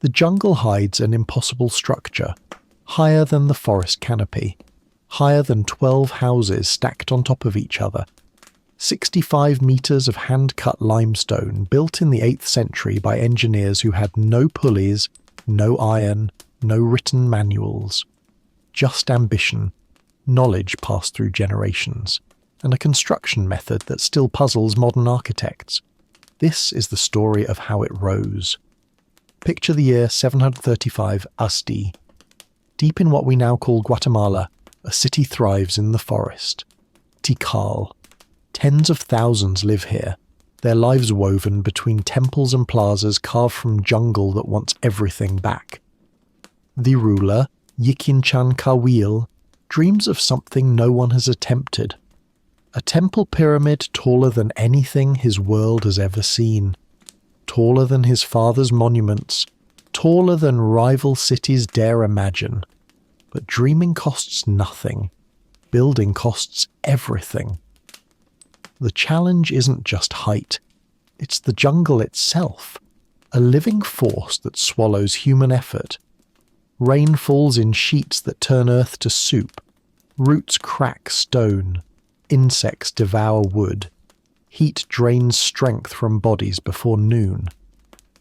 The jungle hides an impossible structure, higher than the forest canopy, higher than 12 houses stacked on top of each other. 65 metres of hand-cut limestone built in the 8th century by engineers who had no pulleys, no iron, no written manuals. Just ambition, knowledge passed through generations, and a construction method that still puzzles modern architects. This is the story of how it rose. Picture the year 735 AD. Deep in what we now call Guatemala, a city thrives in the forest. Tikal. Tens of thousands live here, their lives woven between temples and plazas carved from jungle that wants everything back. The ruler, Yikinchan Kawil, dreams of something no one has attempted. A temple pyramid taller than anything his world has ever seen. Taller than his father's monuments, taller than rival cities dare imagine. But dreaming costs nothing. Building costs everything. The challenge isn't just height. It's the jungle itself, a living force that swallows human effort. Rain falls in sheets that turn earth to soup. Roots crack stone. Insects devour wood. Heat drains strength from bodies before noon.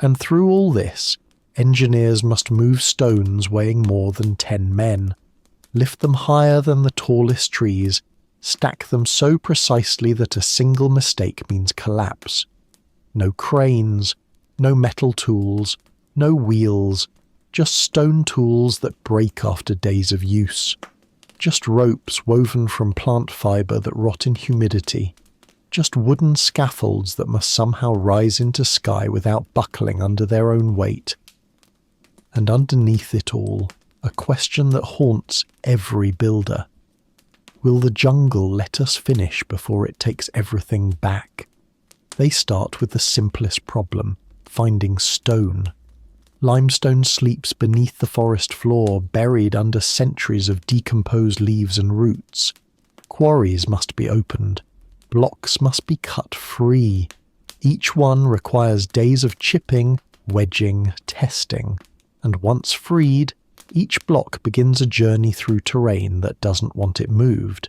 And through all this, engineers must move stones weighing more than 10 men, lift them higher than the tallest trees, stack them so precisely that a single mistake means collapse. No cranes, no metal tools, no wheels, just stone tools that break after days of use. Just ropes woven from plant fibre that rot in humidity. Just wooden scaffolds that must somehow rise into sky without buckling under their own weight. And underneath it all, a question that haunts every builder. Will the jungle let us finish before it takes everything back? They start with the simplest problem, finding stone. Limestone sleeps beneath the forest floor, buried under centuries of decomposed leaves and roots. Quarries must be opened. Blocks must be cut free. Each one requires days of chipping, wedging, testing. And once freed, each block begins a journey through terrain that doesn't want it moved.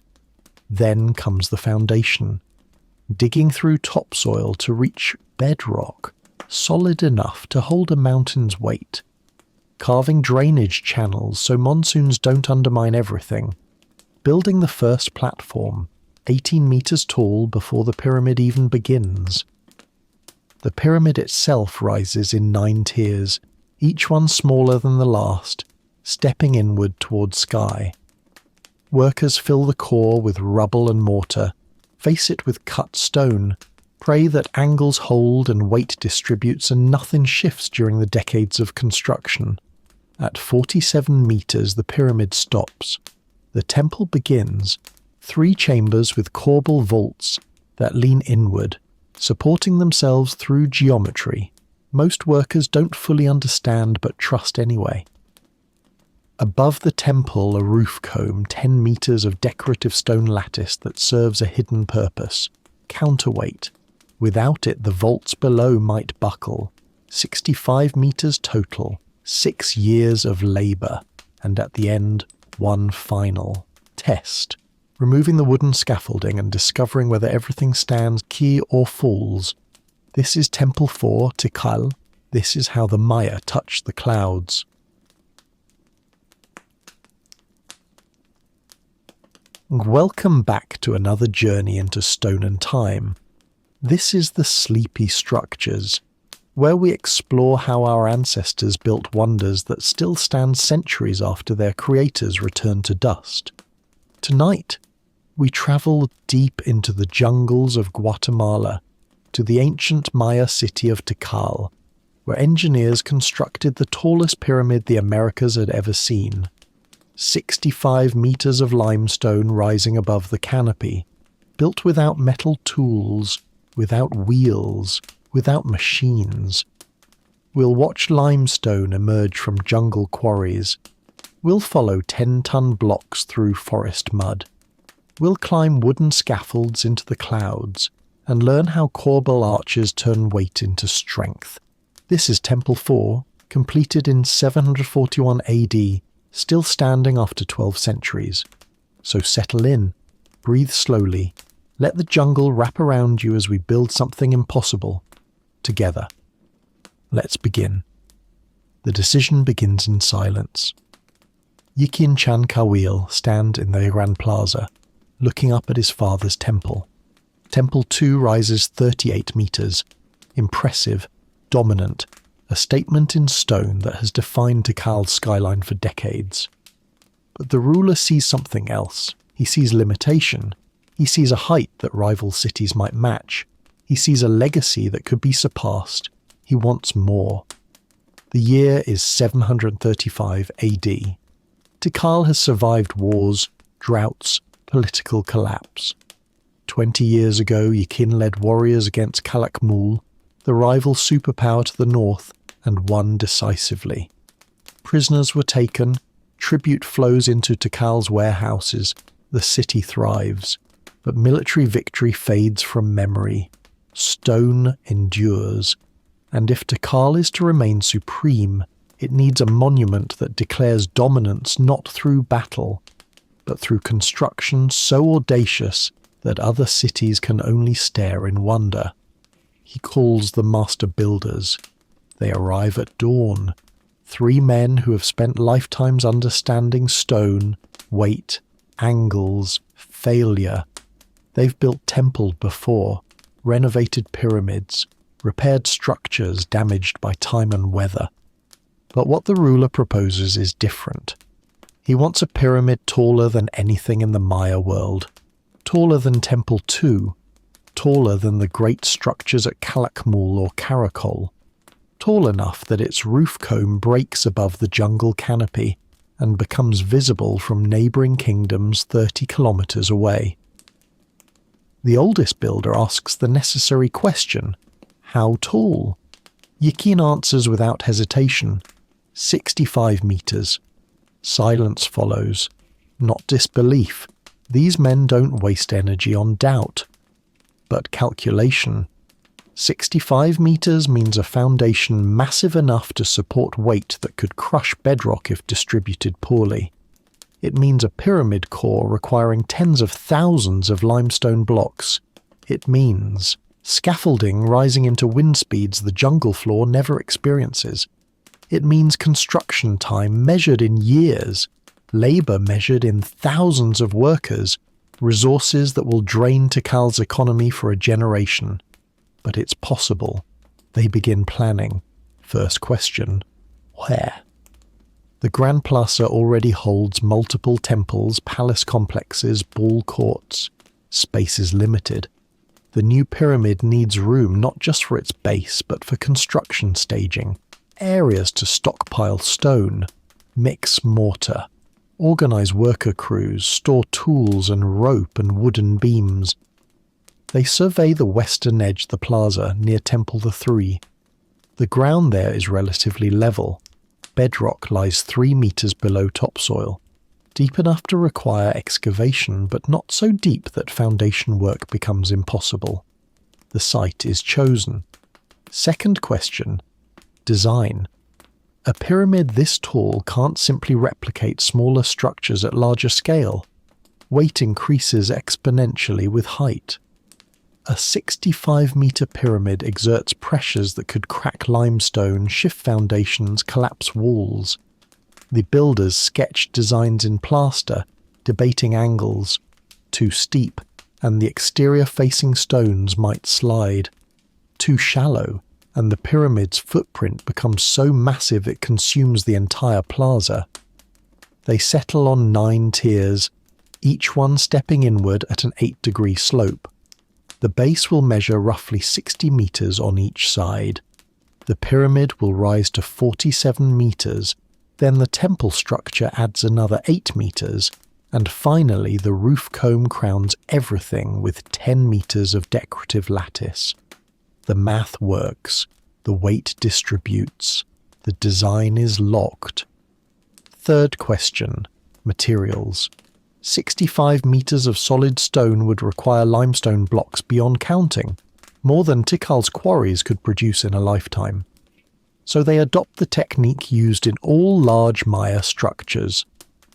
Then comes the foundation, digging through topsoil to reach bedrock, solid enough to hold a mountain's weight, carving drainage channels so monsoons don't undermine everything, building the first platform, 18 meters tall before the pyramid even begins. The pyramid itself rises in 9 tiers, each one smaller than the last, stepping inward towards sky. Workers fill the core with rubble and mortar, face it with cut stone, pray that angles hold and weight distributes and nothing shifts during the decades of construction. At 47 meters the pyramid stops. The temple begins, 3 chambers with corbel vaults that lean inward, supporting themselves through geometry. Most workers don't fully understand but trust anyway. Above the temple a roof comb, 10 meters of decorative stone lattice that serves a hidden purpose, counterweight. Without it the vaults below might buckle. 65 meters total, 6 years of labour, and at the end, one final test. Removing the wooden scaffolding and discovering whether everything stands key or falls. This is Temple 4, Tikal. This is how the Maya touched the clouds. Welcome back to another journey into stone and time. This is the Sleepy Structures, where we explore how our ancestors built wonders that still stand centuries after their creators returned to dust. Tonight, we travel deep into the jungles of Guatemala, to the ancient Maya city of Tikal, where engineers constructed the tallest pyramid the Americas had ever seen. 65 meters of limestone rising above the canopy, built without metal tools, without wheels, without machines. We'll watch limestone emerge from jungle quarries. We'll follow 10-ton blocks through forest mud. We'll climb wooden scaffolds into the clouds and learn how corbel arches turn weight into strength. This is Temple 4, completed in 741 AD, still standing after 12 centuries. So settle in, breathe slowly, let the jungle wrap around you as we build something impossible, together. Let's begin. The decision begins in silence. Yiki and Chan Kawil stand in the Grand Plaza, looking up at his father's temple. Temple 2 rises 38 meters, impressive, dominant, a statement in stone that has defined Tikal's skyline for decades. But the ruler sees something else. He sees limitation. He sees a height that rival cities might match. He sees a legacy that could be surpassed. He wants more. The year is 735 AD. Tikal has survived wars, droughts, political collapse. 20 years ago, Yakin led warriors against Kalakmul, the rival superpower to the north, and won decisively. Prisoners were taken, tribute flows into Tikal's warehouses, the city thrives, but military victory fades from memory. Stone endures, and if Tikal is to remain supreme, it needs a monument that declares dominance not through battle, but through construction so audacious that other cities can only stare in wonder. He calls the master builders. They arrive at dawn. 3 men who have spent lifetimes understanding stone, weight, angles, failure. They've built temples before, renovated pyramids, repaired structures damaged by time and weather. But what the ruler proposes is different. He wants a pyramid taller than anything in the Maya world, taller than Temple 2, taller than the great structures at Kalakmul or Karakol, tall enough that its roof comb breaks above the jungle canopy and becomes visible from neighbouring kingdoms 30 kilometres away. The oldest builder asks the necessary question, how tall? Yakin answers without hesitation, 65 metres. Silence follows, not disbelief. These men don't waste energy on doubt, but calculation. 65 metres means a foundation massive enough to support weight that could crush bedrock if distributed poorly. It means a pyramid core requiring tens of thousands of limestone blocks. It means scaffolding rising into wind speeds the jungle floor never experiences. It means construction time measured in years, labour measured in thousands of workers, resources that will drain Tikal's economy for a generation. But it's possible. They begin planning. First question, where? The Grand Plaza already holds multiple temples, palace complexes, ball courts. Space is limited. The new pyramid needs room not just for its base, but for construction staging, areas to stockpile stone, mix mortar, organize worker crews, store tools and rope and wooden beams. They survey the western edge of the plaza near Temple the 3. The ground there is relatively level. Bedrock lies 3 meters below topsoil, deep enough to require excavation but not so deep that foundation work becomes impossible. The site is chosen. Second question, design. A pyramid this tall can't simply replicate smaller structures at larger scale. Weight increases exponentially with height. A 65-meter pyramid exerts pressures that could crack limestone, shift foundations, collapse walls. The builders sketched designs in plaster, debating angles. Too steep, and the exterior-facing stones might slide. Too shallow, and the pyramid's footprint becomes so massive it consumes the entire plaza. They settle on 9 tiers, each one stepping inward at an 8-degree slope. The base will measure roughly 60 meters on each side. The pyramid will rise to 47 meters, then the temple structure adds another 8 meters, and finally the roof comb crowns everything with 10 meters of decorative lattice. The math works, the weight distributes, the design is locked. Third question, materials. 65 meters of solid stone would require limestone blocks beyond counting, more than Tikal's quarries could produce in a lifetime. so they adopt the technique used in all large Maya structures,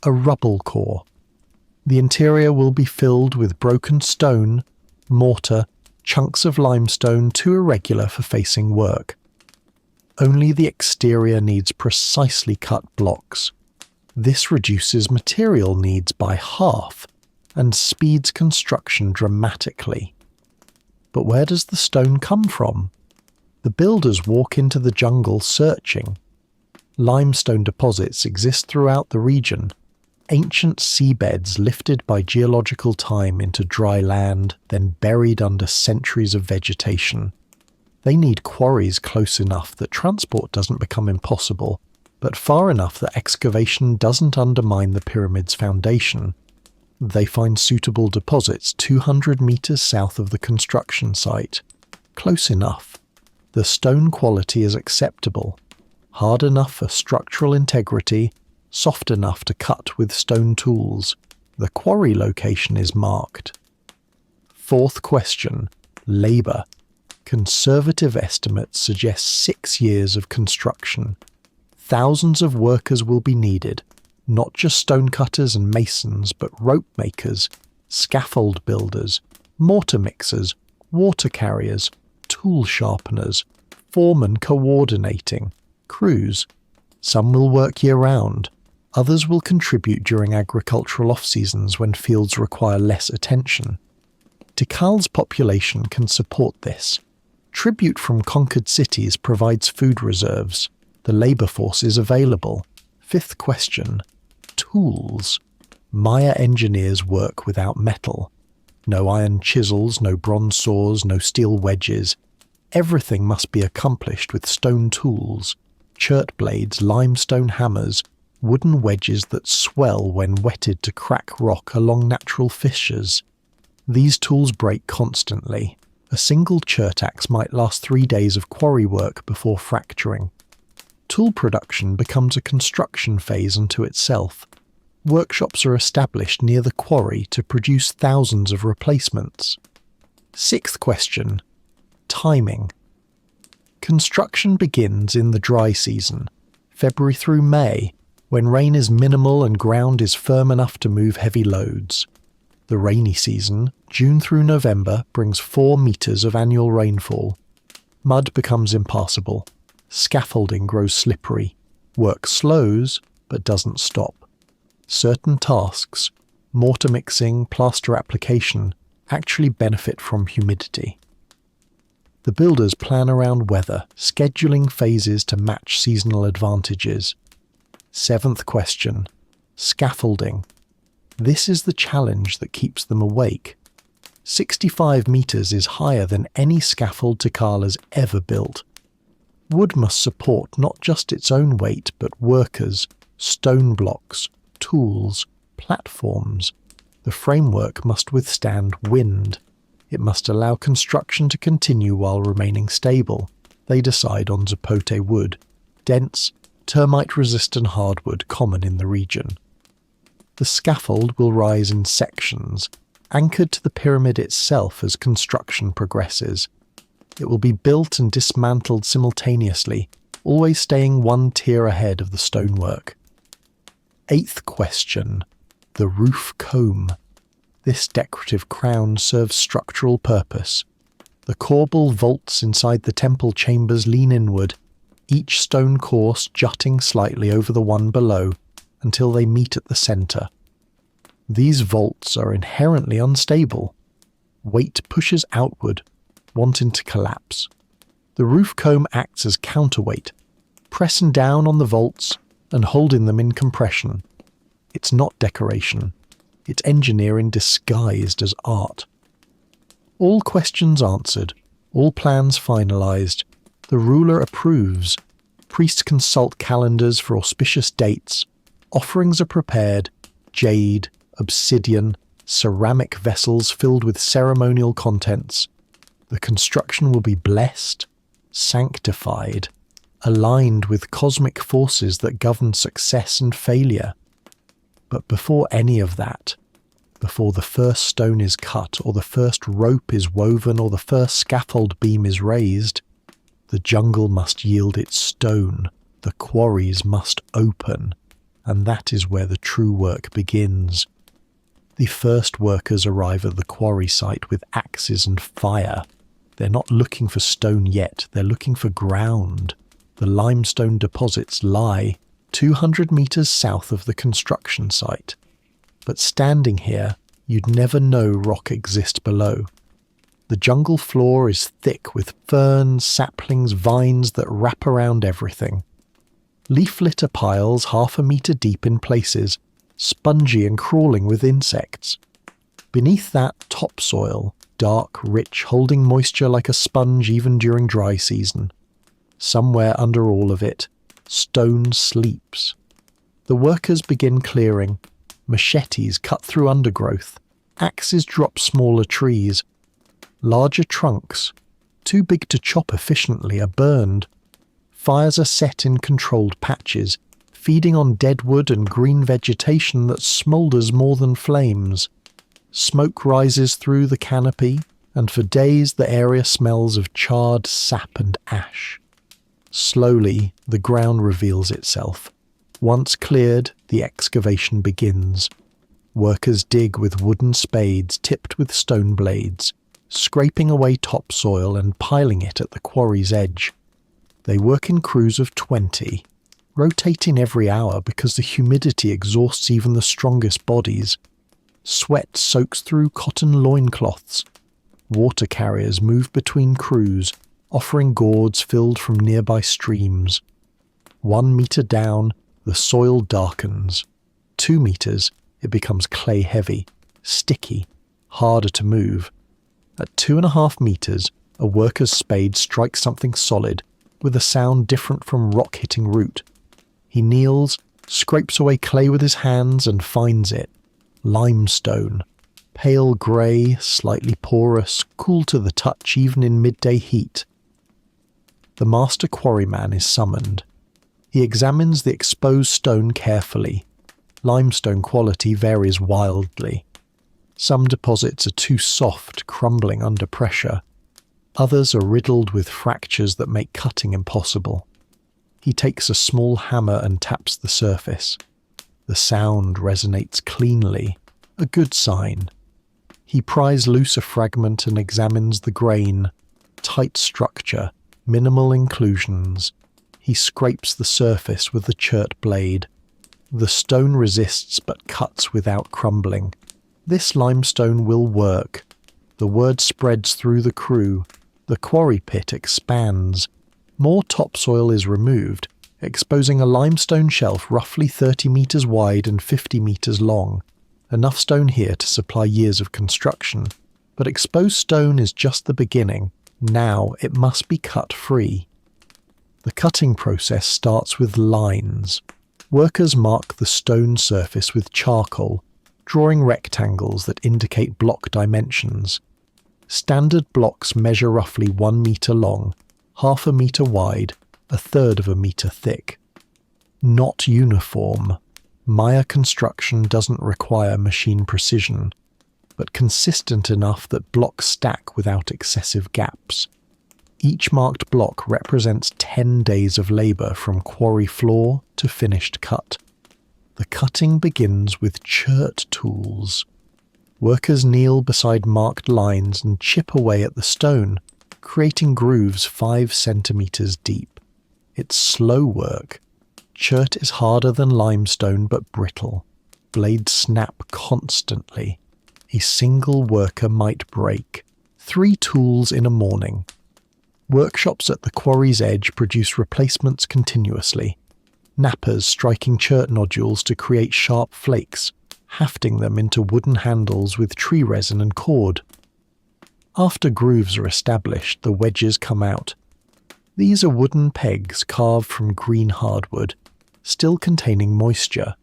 a rubble core. The interior will be filled with broken stone, mortar, chunks of limestone too irregular for facing work. Only the exterior needs precisely cut blocks. This reduces material needs by half and speeds construction dramatically. But where does the stone come from? The builders walk into the jungle searching. Limestone deposits exist throughout the region, ancient seabeds lifted by geological time into dry land, then buried under centuries of vegetation. They need quarries close enough that transport doesn't become impossible, but far enough that excavation doesn't undermine the pyramid's foundation. They find suitable deposits 200 meters south of the construction site. Close enough. The stone quality is acceptable, hard enough for structural integrity, soft enough to cut with stone tools. The quarry location is marked. Fourth question, labour. Conservative estimates suggest 6 years of construction. Thousands of workers will be needed, not just stone cutters and masons, but rope makers, scaffold builders, mortar mixers, water carriers, tool sharpeners, foremen coordinating, crews. Some will work year-round. Others will contribute during agricultural off-seasons when fields require less attention. Tikal's population can support this. Tribute from conquered cities provides food reserves. The labour force is available. Fifth question. Tools. Maya engineers work without metal. No iron chisels, no bronze saws, no steel wedges. Everything must be accomplished with stone tools. Chert blades, limestone hammers, wooden wedges that swell when wetted to crack rock along natural fissures. These tools break constantly. A single chert axe might last 3 days of quarry work before fracturing. Tool production becomes a construction phase unto itself. Workshops are established near the quarry to produce thousands of replacements. Sixth question. Timing. Construction begins in the dry season, February through May, when rain is minimal and ground is firm enough to move heavy loads. The rainy season, June through November, brings 4 meters of annual rainfall. Mud becomes impassable. Scaffolding grows slippery. Work slows, but doesn't stop. Certain tasks, mortar mixing, plaster application, actually benefit from humidity. The builders plan around weather, scheduling phases to match seasonal advantages. Seventh question. Scaffolding. This is the challenge that keeps them awake. 65 meters is higher than any scaffold Tikal has ever built. Wood must support not just its own weight, but workers, stone blocks, tools, platforms. The framework must withstand wind. It must allow construction to continue while remaining stable. They decide on zapote wood, dense, termite-resistant hardwood common in the region. The scaffold will rise in sections, anchored to the pyramid itself as construction progresses. It will be built and dismantled simultaneously, always staying 1 tier ahead of the stonework. Eighth question. The roof comb. This decorative crown serves structural purpose. The corbel vaults inside the temple chambers lean inward, each stone course jutting slightly over the one below, until they meet at the centre. These vaults are inherently unstable. Weight pushes outward, wanting to collapse. The roof comb acts as counterweight, pressing down on the vaults and holding them in compression. It's not decoration. It's engineering disguised as art. All questions answered, all plans finalised. The ruler approves. Priests consult calendars for auspicious dates. Offerings are prepared. Jade, obsidian, ceramic vessels filled with ceremonial contents. The construction will be blessed, sanctified, aligned with cosmic forces that govern success and failure. But before any of that, before the first stone is cut or the first rope is woven or the first scaffold beam is raised, The jungle must yield its stone, the quarries must open, and that is where the true work begins. The first workers arrive at the quarry site with axes and fire. They're not looking for stone yet, they're looking for ground. The limestone deposits lie 200 meters south of the construction site. But standing here, you'd never know rock exists below. The jungle floor is thick with ferns, saplings, vines that wrap around everything. Leaf litter piles 1/2 meter deep in places, spongy and crawling with insects. Beneath that, topsoil, dark, rich, holding moisture like a sponge even during dry season. Somewhere under all of it, stone sleeps. The workers begin clearing. Machetes cut through undergrowth. Axes drop smaller trees. Larger trunks, too big to chop efficiently, are burned. Fires are set in controlled patches, feeding on dead wood and green vegetation that smoulders more than flames. Smoke rises through the canopy, and for days the area smells of charred sap and ash. Slowly, the ground reveals itself. Once cleared, the excavation begins. Workers dig with wooden spades tipped with stone blades, scraping away topsoil and piling it at the quarry's edge. They work in crews of 20, rotating every hour because the humidity exhausts even the strongest bodies. Sweat soaks through cotton loincloths. Water carriers move between crews, offering gourds filled from nearby streams. 1 meter down, the soil darkens. 2 meters, it becomes clay-heavy, sticky, harder to move. At 2.5 meters, a worker's spade strikes something solid, with a sound different from rock hitting root. He kneels, scrapes away clay with his hands, and finds it. Limestone. Pale grey, slightly porous, cool to the touch even in midday heat. The master quarryman is summoned. He examines the exposed stone carefully. Limestone quality varies wildly. Some deposits are too soft, crumbling under pressure. Others are riddled with fractures that make cutting impossible. He takes a small hammer and taps the surface. The sound resonates cleanly, a good sign. He pries loose a fragment and examines the grain. Tight structure, minimal inclusions. He scrapes the surface with the chert blade. The stone resists but cuts without crumbling. This limestone will work. The word spreads through the crew. The quarry pit expands. More topsoil is removed, exposing a limestone shelf roughly 30 meters wide and 50 meters long. Enough stone here to supply years of construction. But exposed stone is just the beginning. Now it must be cut free. The cutting process starts with lines. Workers mark the stone surface with charcoal, drawing rectangles that indicate block dimensions. Standard blocks measure roughly 1 meter long, 1/2 meter wide, 1/3 of a meter thick. Not uniform. Maya construction doesn't require machine precision, but consistent enough that blocks stack without excessive gaps. Each marked block represents 10 days of labour from quarry floor to finished cut. The cutting begins with chert tools. Workers kneel beside marked lines and chip away at the stone, creating grooves 5 centimeters deep. It's slow work. Chert is harder than limestone but brittle. Blades snap constantly. A single worker might break. 3 tools in a morning. Workshops at the quarry's edge produce replacements continuously. Knappers striking chert nodules to create sharp flakes, hafting them into wooden handles with tree resin and cord. After grooves are established, the wedges come out. These are wooden pegs carved from green hardwood, still containing moisture.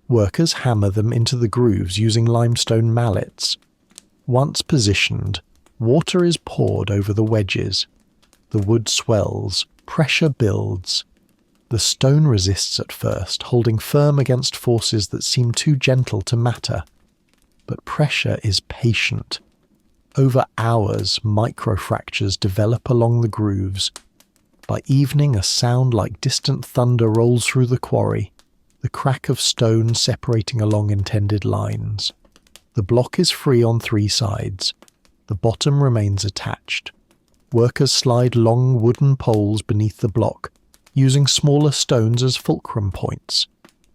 Workers hammer them into the grooves using limestone mallets. Once positioned, water is poured over the wedges. The wood swells, pressure builds. The stone resists at first, holding firm against forces that seem too gentle to matter. But pressure is patient. Over hours, microfractures develop along the grooves. By evening, a sound like distant thunder rolls through the quarry, the crack of stone separating along intended lines. The block is free on 3 sides. The bottom remains attached. Workers slide long wooden poles beneath the block, using smaller stones as fulcrum points.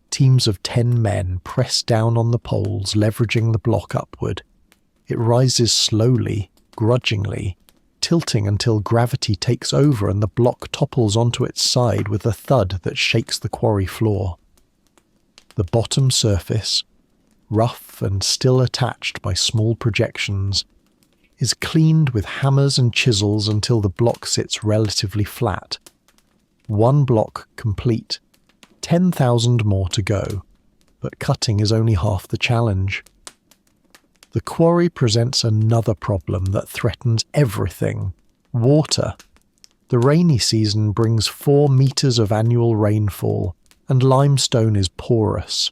Teams of 10 men press down on the poles, leveraging the block upward. It rises slowly, grudgingly, tilting until gravity takes over and the block topples onto its side with a thud that shakes the quarry floor. The bottom surface, rough and still attached by small projections, is cleaned with hammers and chisels until the block sits relatively flat. 1 block complete, 10,000 more to go, but cutting is only half the challenge. The quarry presents another problem that threatens everything: water. The rainy season brings 4 meters of annual rainfall, and limestone is porous.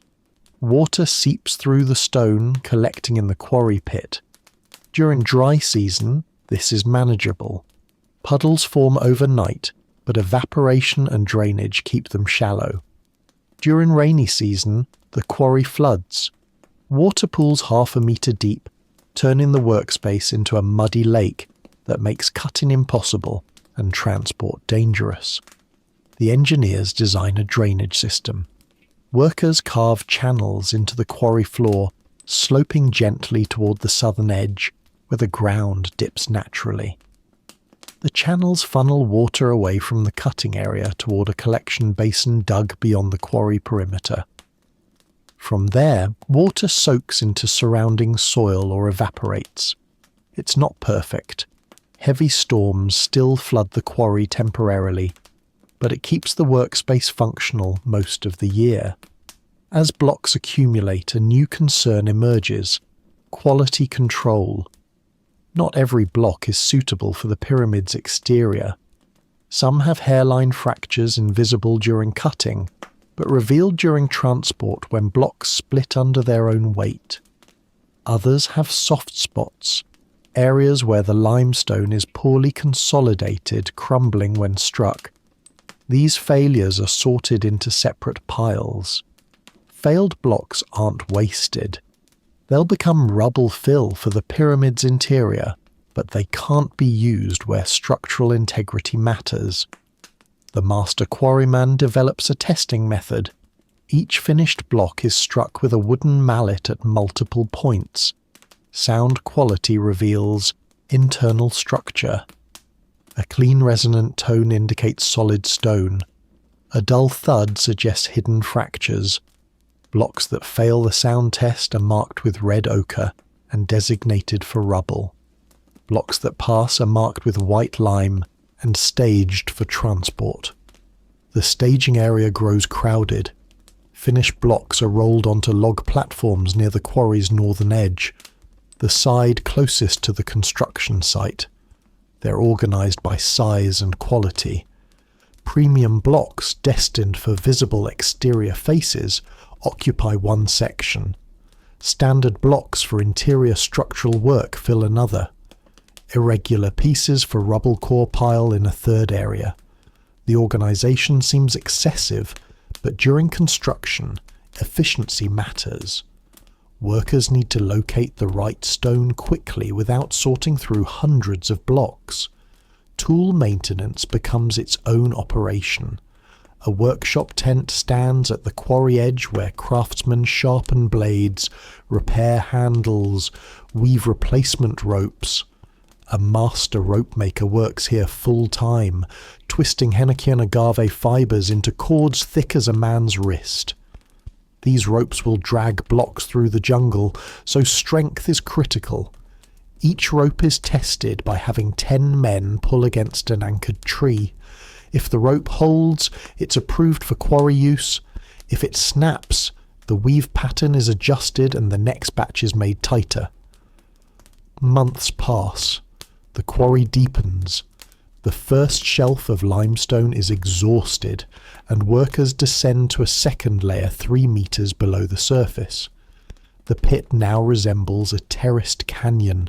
Water seeps through the stone, collecting in the quarry pit. During dry season, this is manageable. Puddles form overnight, but evaporation and drainage keep them shallow. During rainy season, the quarry floods. Water pools half a meter deep, turning the workspace into a muddy lake that makes cutting impossible and transport dangerous. The engineers design a drainage system. Workers carve channels into the quarry floor, sloping gently toward the southern edge, where the ground dips naturally. The channels funnel water away from the cutting area toward a collection basin dug beyond the quarry perimeter. From there, water soaks into surrounding soil or evaporates. It's not perfect. Heavy storms still flood the quarry temporarily, but it keeps the workspace functional most of the year. As blocks accumulate, a new concern emerges: quality control. Not every block is suitable for the pyramid's exterior. Some have hairline fractures invisible during cutting, but revealed during transport when blocks split under their own weight. Others have soft spots, areas where the limestone is poorly consolidated, crumbling when struck. These failures are sorted into separate piles. Failed blocks aren't wasted. They'll become rubble fill for the pyramid's interior, but they can't be used where structural integrity matters. The master quarryman develops a testing method. Each finished block is struck with a wooden mallet at multiple points. Sound quality reveals internal structure. A clean resonant tone indicates solid stone. A dull thud suggests hidden fractures. Blocks that fail the sound test are marked with red ochre and designated for rubble. Blocks that pass are marked with white lime and staged for transport. The staging area grows crowded. Finished blocks are rolled onto log platforms near the quarry's northern edge, the side closest to the construction site. They're organised by size and quality. Premium blocks destined for visible exterior faces occupy one section. Standard blocks for interior structural work fill another. Irregular pieces for rubble core pile in a third area. The organisation seems excessive, but during construction, efficiency matters. Workers need to locate the right stone quickly without sorting through hundreds of blocks. Tool maintenance becomes its own operation. A workshop tent stands at the quarry edge where craftsmen sharpen blades, repair handles, weave replacement ropes. A master rope maker works here full-time, twisting Henekian agave fibres into cords thick as a man's wrist. These ropes will drag blocks through the jungle, so strength is critical. Each rope is tested by having 10 men pull against an anchored tree. If the rope holds, it's approved for quarry use. If it snaps, the weave pattern is adjusted and the next batch is made tighter. Months pass. The quarry deepens. The first shelf of limestone is exhausted, and workers descend to a second layer 3 meters below the surface. The pit now resembles a terraced canyon.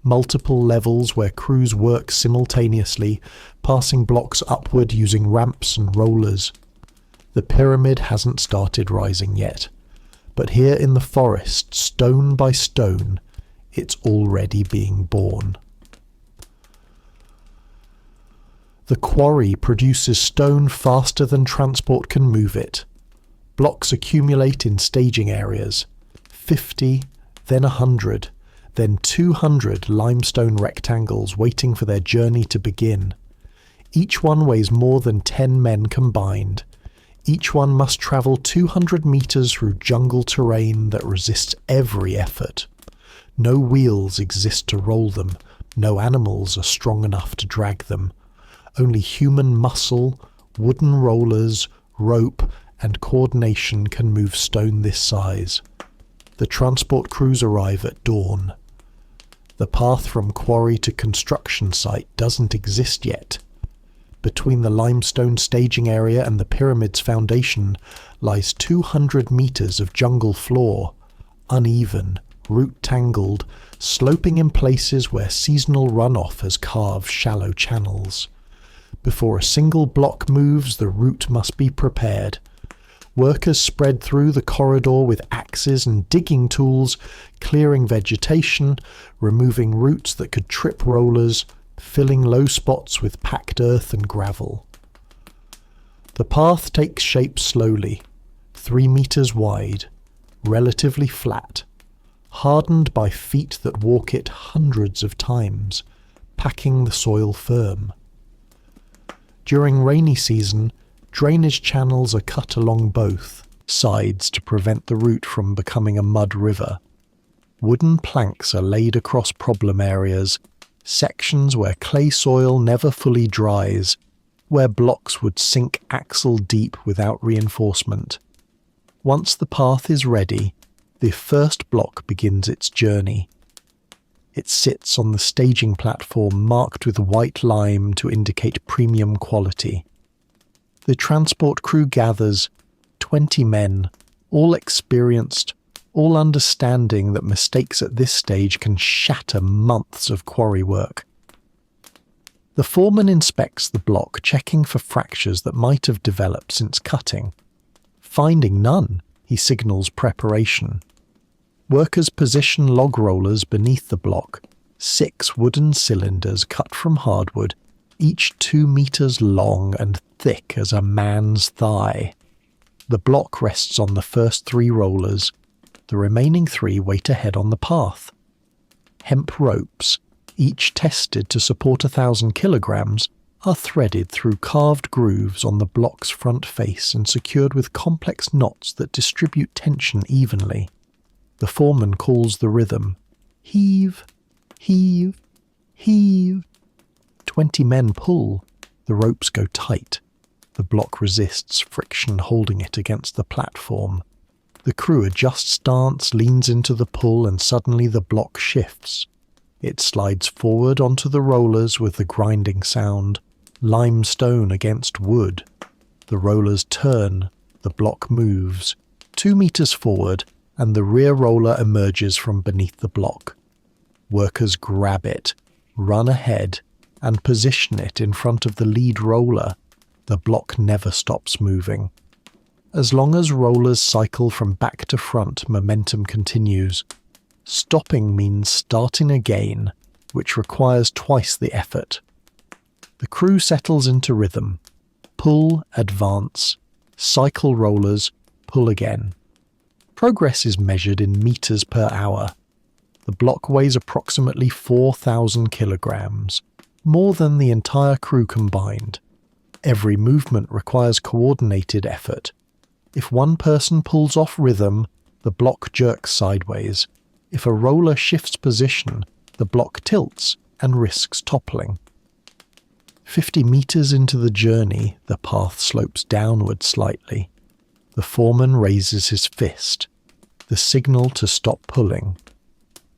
multiple levels where crews work simultaneously, passing blocks upward using ramps and rollers. The pyramid hasn't started rising yet, but here in the forest, stone by stone, it's already being born. The quarry produces stone faster than transport can move it. Blocks accumulate in staging areas, 50, then 100, then 200 limestone rectangles waiting for their journey to begin. Each one weighs more than 10 men combined. Each one must travel 200 meters through jungle terrain that resists every effort. No wheels exist to roll them, no animals are strong enough to drag them. Only human muscle, wooden rollers, rope, and coordination can move stone this size. The transport crews arrive at dawn. The path from quarry to construction site doesn't exist yet. Between the limestone staging area and the pyramid's foundation lies 200 meters of jungle floor, uneven, root-tangled, sloping in places where seasonal runoff has carved shallow channels. Before a single block moves, the route must be prepared. Workers spread through the corridor with axes and digging tools, clearing vegetation, removing roots that could trip rollers, filling low spots with packed earth and gravel. The path takes shape slowly, 3 meters wide, relatively flat, hardened by feet that walk it hundreds of times, packing the soil firm. During rainy season, drainage channels are cut along both sides to prevent the route from becoming a mud river. Wooden planks are laid across problem areas, sections where clay soil never fully dries, where blocks would sink axle deep without reinforcement. Once the path is ready, the first block begins its journey. It sits on the staging platform marked with white lime to indicate premium quality. The transport crew gathers, 20 men, all experienced, all understanding that mistakes at this stage can shatter months of quarry work. The foreman inspects the block, checking for fractures that might have developed since cutting. Finding none, he signals preparation. Workers position log rollers beneath the block, 6 wooden cylinders cut from hardwood, each 2 meters long and thick as a man's thigh. The block rests on the first 3 rollers. The remaining 3 wait ahead on the path. Hemp ropes, each tested to support 1,000 kilograms, are threaded through carved grooves on the block's front face and secured with complex knots that distribute tension evenly. The foreman calls the rhythm. Heave, heave, heave. 20 men pull. The ropes go tight. The block resists friction, holding it against the platform. The crew adjusts stance, leans into the pull, and suddenly the block shifts. It slides forward onto the rollers with the grinding sound. Limestone against wood. The rollers turn. The block moves. 2 meters forward, and the rear roller emerges from beneath the block. Workers grab it, run ahead, and position it in front of the lead roller. The block never stops moving. As long as rollers cycle from back to front, momentum continues. Stopping means starting again, which requires twice the effort. The crew settles into rhythm. Pull, advance, cycle rollers, pull again. Progress is measured in meters per hour. The block weighs approximately 4,000 kilograms, more than the entire crew combined. Every movement requires coordinated effort. If one person pulls off rhythm, the block jerks sideways. If a roller shifts position, the block tilts and risks toppling. 50 meters into the journey, the path slopes downward slightly. The foreman raises his fist, the signal to stop pulling.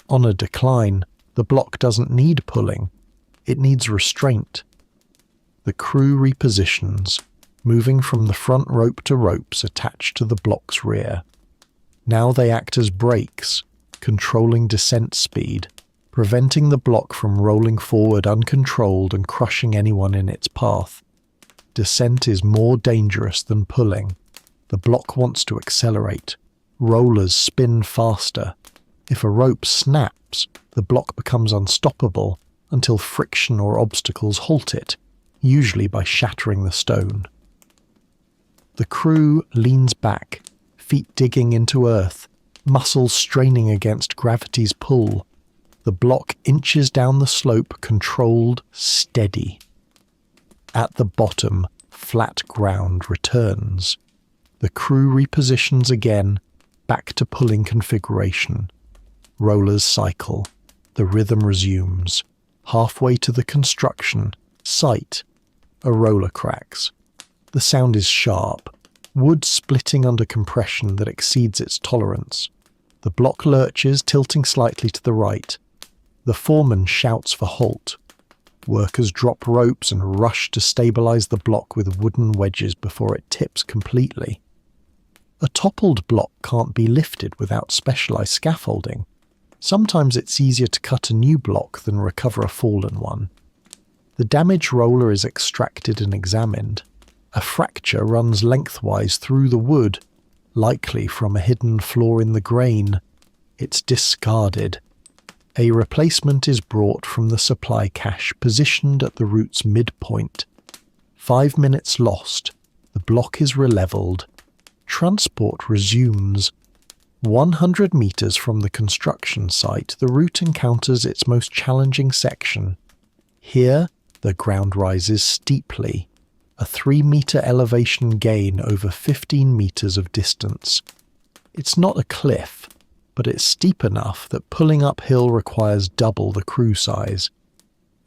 On a decline, the block doesn't need pulling. It needs restraint. The crew repositions, moving from the front rope to ropes attached to the block's rear. Now they act as brakes, controlling descent speed, preventing the block from rolling forward uncontrolled and crushing anyone in its path. Descent is more dangerous than pulling. The block wants to accelerate. Rollers spin faster. If a rope snaps, the block becomes unstoppable until friction or obstacles halt it, usually by shattering the stone. The crew leans back, feet digging into earth, muscles straining against gravity's pull. The block inches down the slope, controlled, steady. At the bottom, flat ground returns. The crew repositions again, back to pulling configuration. Rollers cycle. The rhythm resumes. Halfway to the construction site, a roller cracks. The sound is sharp, wood splitting under compression that exceeds its tolerance. The block lurches, tilting slightly to the right. The foreman shouts for halt. Workers drop ropes and rush to stabilize the block with wooden wedges before it tips completely. A toppled block can't be lifted without specialized scaffolding. Sometimes it's easier to cut a new block than recover a fallen one. The damaged roller is extracted and examined. A fracture runs lengthwise through the wood, likely from a hidden flaw in the grain. It's discarded. A replacement is brought from the supply cache positioned at the route's midpoint. 5 minutes lost. The block is relevelled. Transport resumes. 100 meters from the construction site, the route encounters its most challenging section. Here, the ground rises steeply, a 3-meter elevation gain over 15 meters of distance. It's not a cliff, but it's steep enough that pulling uphill requires double the crew size.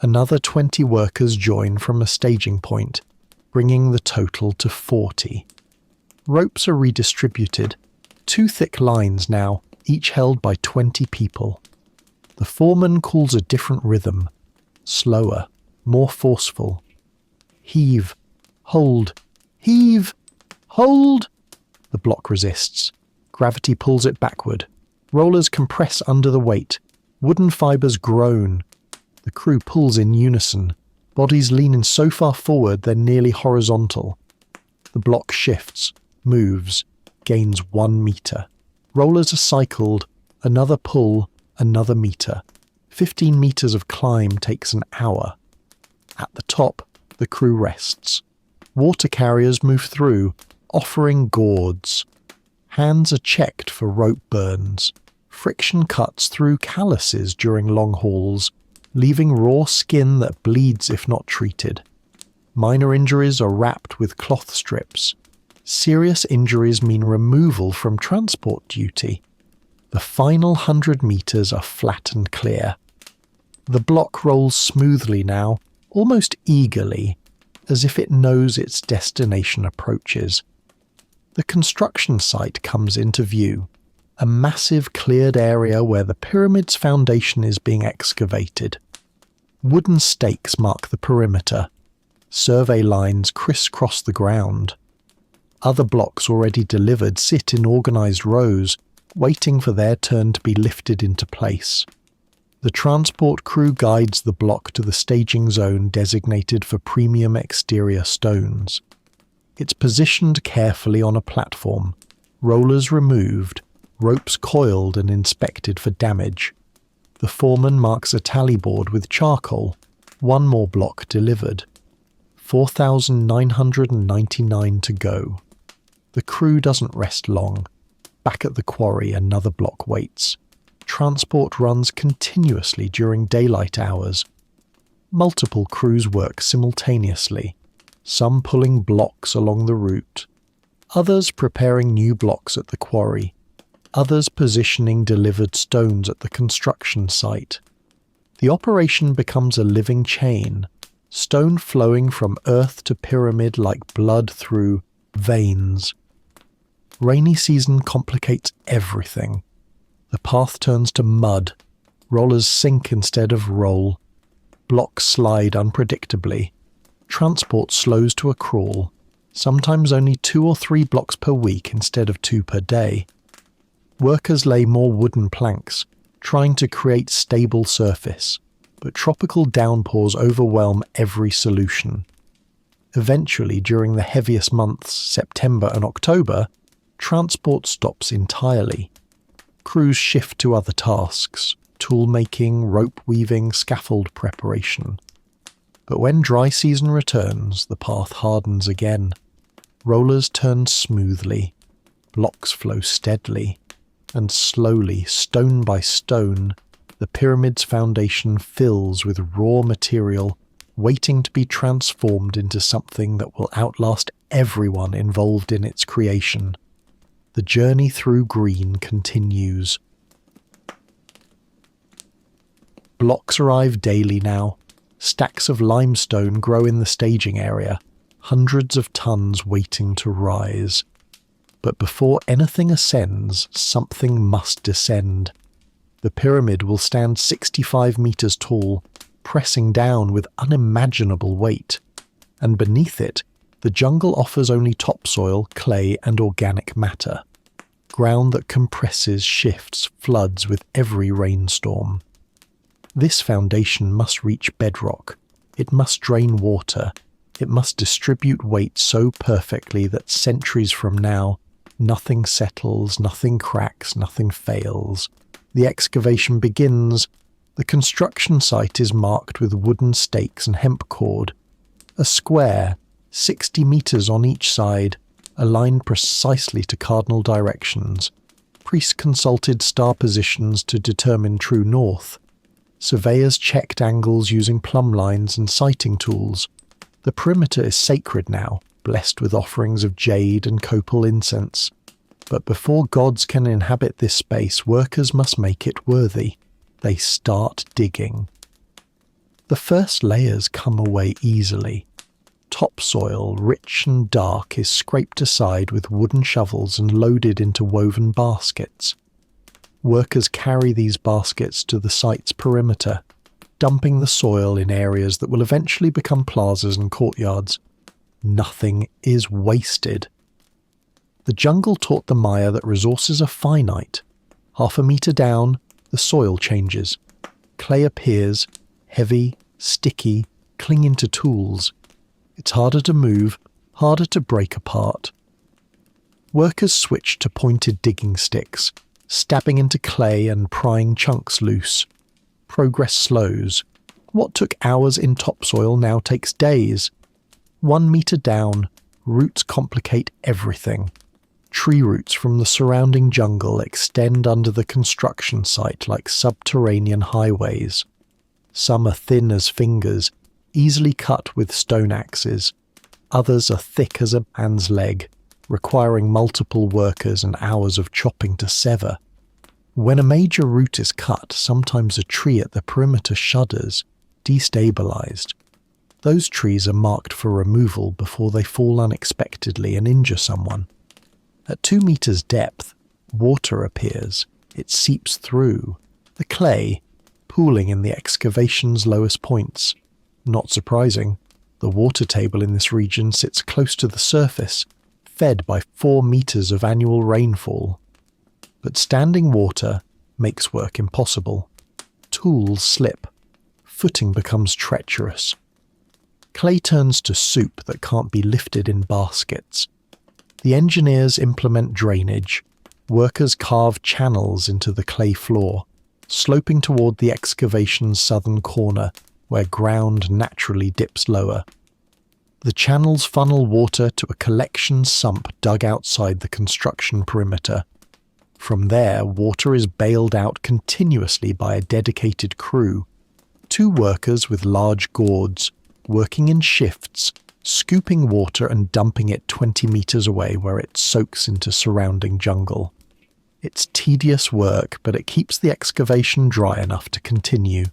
Another 20 workers join from a staging point, bringing the total to 40. Ropes are redistributed. 2 thick lines now, each held by 20 people. The foreman calls a different rhythm, slower, more forceful. Heave, hold, heave, hold. The block resists. Gravity pulls it backward. Rollers compress under the weight. Wooden fibers groan. The crew pulls in unison. Bodies lean in so far forward they're nearly horizontal. The block shifts, moves, gains 1 meter. Rollers are cycled, another pull, another meter. 15 meters of climb takes an hour. At the top, the crew rests. Water carriers move through, offering gourds. Hands are checked for rope burns. Friction cuts through calluses during long hauls, leaving raw skin that bleeds if not treated. Minor injuries are wrapped with cloth strips. Serious injuries mean removal from transport duty. The final 100 meters are flat and clear. The block rolls smoothly now, almost eagerly, as if it knows its destination approaches. The construction site comes into view, a massive cleared area where the pyramid's foundation is being excavated. Wooden stakes mark the perimeter. Survey lines crisscross the ground. Other blocks already delivered sit in organised rows, waiting for their turn to be lifted into place. The transport crew guides the block to the staging zone designated for premium exterior stones. It's positioned carefully on a platform, rollers removed, ropes coiled and inspected for damage. The foreman marks a tally board with charcoal. 1 more block delivered. 4,999 to go. The crew doesn't rest long. Back at the quarry, another block waits. Transport runs continuously during daylight hours. Multiple crews work simultaneously, some pulling blocks along the route, others preparing new blocks at the quarry, others positioning delivered stones at the construction site. The operation becomes a living chain, stone flowing from earth to pyramid like blood through veins. Rainy season complicates everything. The path turns to mud. Rollers sink instead of roll. Blocks slide unpredictably. Transport slows to a crawl, sometimes only 2 or 3 blocks per week instead of 2 per day. Workers lay more wooden planks, trying to create stable surface, but tropical downpours overwhelm every solution. Eventually, during the heaviest months, September and October, transport stops entirely. Crews shift to other tasks, tool making, rope weaving, scaffold preparation. But when dry season returns, the path hardens again. Rollers turn smoothly, blocks flow steadily, and slowly, stone by stone, the pyramid's foundation fills with raw material waiting to be transformed into something that will outlast everyone involved in its creation. The journey through green continues. Blocks arrive daily now. Stacks of limestone grow in the staging area, hundreds of tons waiting to rise. But before anything ascends, something must descend. The pyramid will stand 65 meters tall, pressing down with unimaginable weight. And beneath it, the jungle offers only topsoil, clay, and organic matter. Ground that compresses, shifts, floods with every rainstorm. This foundation must reach bedrock. It must drain water. It must distribute weight so perfectly that centuries from now, nothing settles, nothing cracks, nothing fails. The excavation begins. The construction site is marked with wooden stakes and hemp cord. A square, 60 meters on each side, aligned precisely to cardinal directions. Priests consulted star positions to determine true north. Surveyors checked angles using plumb lines and sighting tools. The perimeter is sacred now, blessed with offerings of jade and copal incense. But before gods can inhabit this space, workers must make it worthy. They start digging. The first layers come away easily. Topsoil, rich and dark, is scraped aside with wooden shovels and loaded into woven baskets. Workers carry these baskets to the site's perimeter, dumping the soil in areas that will eventually become plazas and courtyards. Nothing is wasted. The jungle taught the Maya that resources are finite. Half a meter down, the soil changes. Clay appears, heavy, sticky, clinging to tools. It's harder to move, harder to break apart. Workers switch to pointed digging sticks, stabbing into clay and prying chunks loose. Progress slows. What took hours in topsoil now takes days. 1 meter down, roots complicate everything. Tree roots from the surrounding jungle extend under the construction site like subterranean highways. Some are thin as fingers, easily cut with stone axes. Others are thick as a man's leg, requiring multiple workers and hours of chopping to sever. When a major root is cut, sometimes a tree at the perimeter shudders, destabilized. Those trees are marked for removal before they fall unexpectedly and injure someone. At 2 meters depth, water appears. It seeps through. The clay, pooling in the excavation's lowest points. Not surprising, the water table in this region sits close to the surface, fed by 4 meters of annual rainfall. But standing water makes work impossible. Tools slip. Footing becomes treacherous. Clay turns to soup that can't be lifted in baskets. The engineers implement drainage. Workers carve channels into the clay floor, sloping toward the excavation's southern corner, where ground naturally dips lower. The channels funnel water to a collection sump dug outside the construction perimeter. From there, water is bailed out continuously by a dedicated crew. 2 workers with large gourds, working in shifts, scooping water and dumping it 20 meters away where it soaks into surrounding jungle. It's tedious work, but it keeps the excavation dry enough to continue.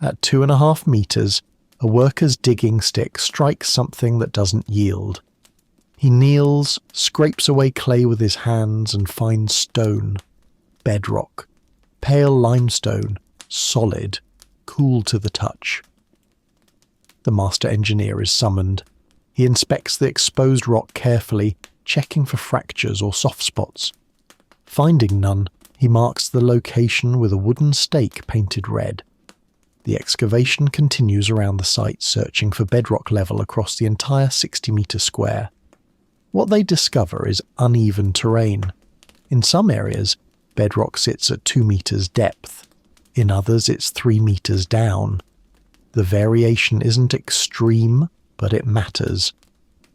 At 2.5 meters, a worker's digging stick strikes something that doesn't yield. He kneels, scrapes away clay with his hands and finds stone, bedrock, pale limestone, solid, cool to the touch. The master engineer is summoned. He inspects the exposed rock carefully, checking for fractures or soft spots. Finding none, He marks the location with a wooden stake painted red. The excavation continues around the site, searching for bedrock level across the entire 60-metre square. What they discover is uneven terrain. In some areas, bedrock sits at 2 metres depth. In others, it's 3 metres down. The variation isn't extreme, but it matters.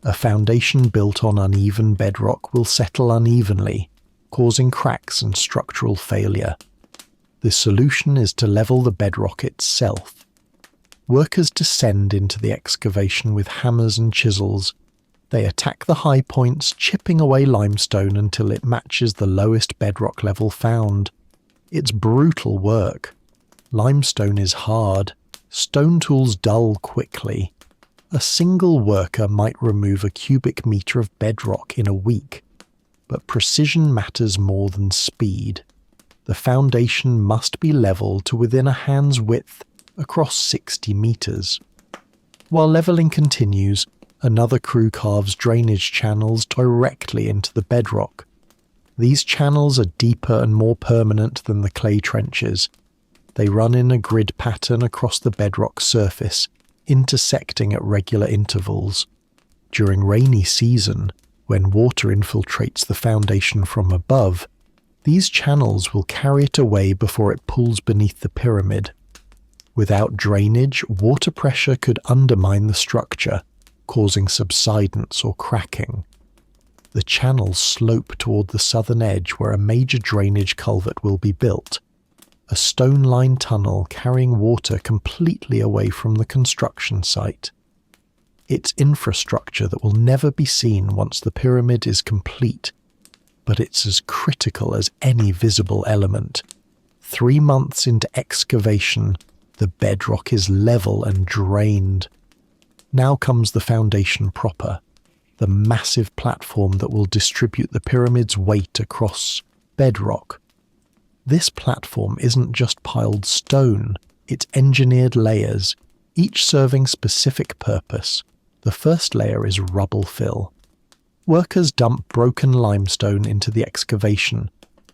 A foundation built on uneven bedrock will settle unevenly, causing cracks and structural failure. The solution is to level the bedrock itself. Workers descend into the excavation with hammers and chisels. They attack the high points, chipping away limestone until it matches the lowest bedrock level found. It's brutal work. Limestone is hard. Stone tools dull quickly. A single worker might remove a cubic metre of bedrock in a week. But precision matters more than speed. The foundation must be levelled to within a hand's width across 60 metres. While levelling continues, another crew carves drainage channels directly into the bedrock. These channels are deeper and more permanent than the clay trenches. They run in a grid pattern across the bedrock surface, intersecting at regular intervals. During rainy season, when water infiltrates the foundation from above, these channels will carry it away before it pools beneath the pyramid. Without drainage, water pressure could undermine the structure, causing subsidence or cracking. The channels slope toward the southern edge where a major drainage culvert will be built, a stone-lined tunnel carrying water completely away from the construction site. It's infrastructure that will never be seen once the pyramid is complete, but it's as critical as any visible element. 3 months into excavation, the bedrock is level and drained. Now comes the foundation proper, the massive platform that will distribute the pyramid's weight across bedrock. This platform isn't just piled stone, it's engineered layers, each serving specific purpose. The first layer is rubble fill. Workers dump broken limestone into the excavation,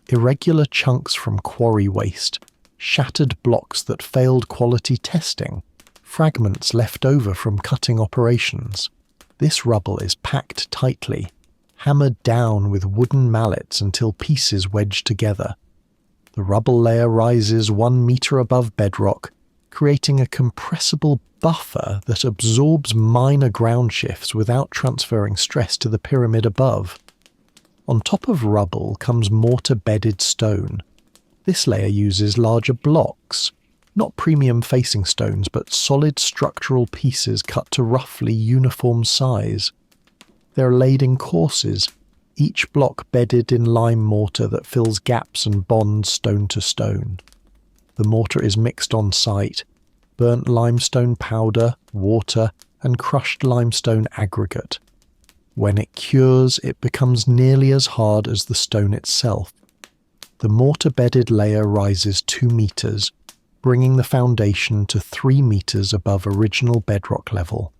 irregular chunks from quarry waste, shattered blocks that failed quality testing, fragments left over from cutting operations. This rubble is packed tightly, hammered down with wooden mallets until pieces wedge together. The rubble layer rises 1 metre above bedrock, creating a compressible buffer that absorbs minor ground shifts without transferring stress to the pyramid above. On top of rubble comes mortar-bedded stone. This layer uses larger blocks, not premium facing stones, but solid structural pieces cut to roughly uniform size. They're laid in courses, each block bedded in lime mortar that fills gaps and bonds stone to stone. The mortar is mixed on site, burnt limestone powder, water, and crushed limestone aggregate. When it cures, it becomes nearly as hard as the stone itself. The mortar-bedded layer rises 2 metres, bringing the foundation to 3 metres above original bedrock level.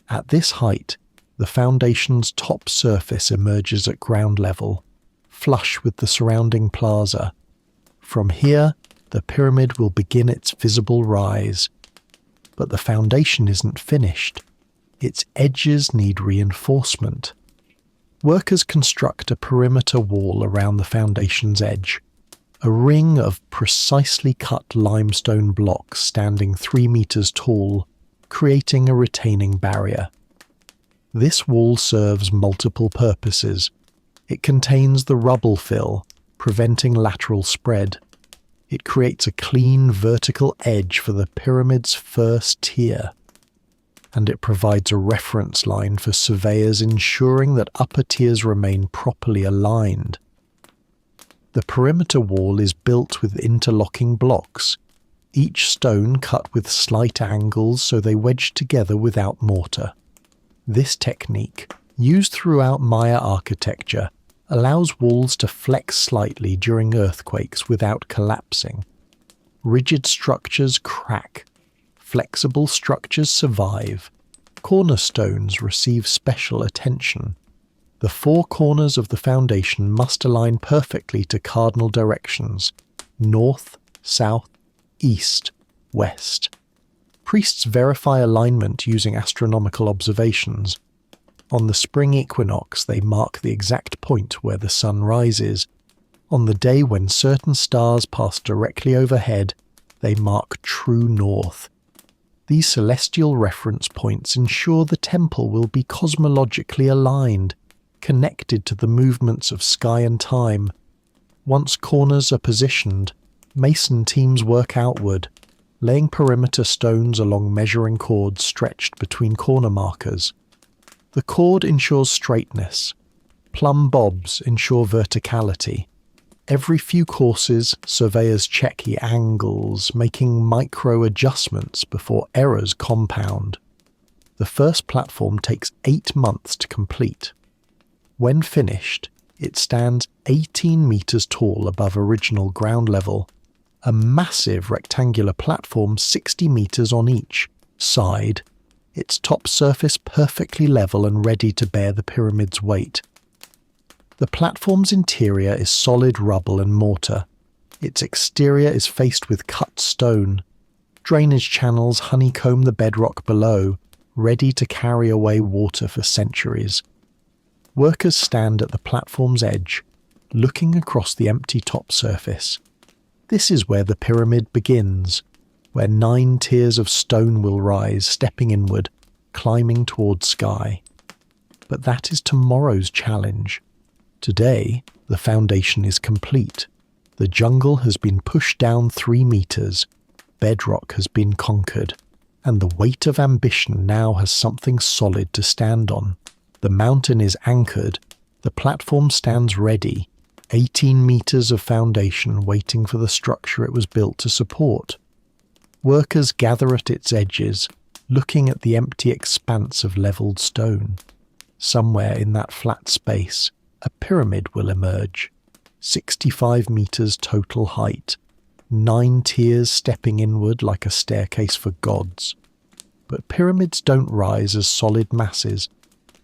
At this height, the foundation's top surface emerges at ground level, flush with the surrounding plaza. From here, the pyramid will begin its visible rise. But the foundation isn't finished. Its edges need reinforcement. Workers construct a perimeter wall around the foundation's edge, a ring of precisely cut limestone blocks standing 3 metres tall, creating a retaining barrier. This wall serves multiple purposes. It contains the rubble fill, preventing lateral spread. It creates a clean vertical edge for the pyramid's first tier. And it provides a reference line for surveyors, ensuring that upper tiers remain properly aligned. The perimeter wall is built with interlocking blocks, each stone cut with slight angles so they wedge together without mortar. This technique, used throughout Maya architecture, allows walls to flex slightly during earthquakes without collapsing. Rigid structures crack. Flexible structures survive. Cornerstones receive special attention. The four corners of the foundation must align perfectly to cardinal directions: north, south, east, west. Priests verify alignment using astronomical observations. On the spring equinox, they mark the exact point where the sun rises. On the day when certain stars pass directly overhead, they mark true north. These celestial reference points ensure the temple will be cosmologically aligned, connected to the movements of sky and time. Once corners are positioned, mason teams work outward, laying perimeter stones along measuring cords stretched between corner markers. The cord ensures straightness. Plumb bobs ensure verticality. Every few courses, surveyors check the angles, making micro adjustments before errors compound. The first platform takes 8 months to complete. When finished, it stands 18 meters tall above original ground level, a massive rectangular platform 60 meters on each side, its top surface perfectly level and ready to bear the pyramid's weight. The platform's interior is solid rubble and mortar. Its exterior is faced with cut stone. Drainage channels honeycomb the bedrock below, ready to carry away water for centuries. Workers stand at the platform's edge, looking across the empty top surface. This is where the pyramid begins, where 9 tiers of stone will rise, stepping inward, climbing towards sky. But that is tomorrow's challenge. Today, the foundation is complete. The jungle has been pushed down 3 meters, bedrock has been conquered, and the weight of ambition now has something solid to stand on. The mountain is anchored, the platform stands ready, 18 meters of foundation waiting for the structure it was built to support. Workers gather at its edges, looking at the empty expanse of levelled stone. Somewhere in that flat space, a pyramid will emerge, 65 meters total height, 9 tiers stepping inward like a staircase for gods. But pyramids don't rise as solid masses.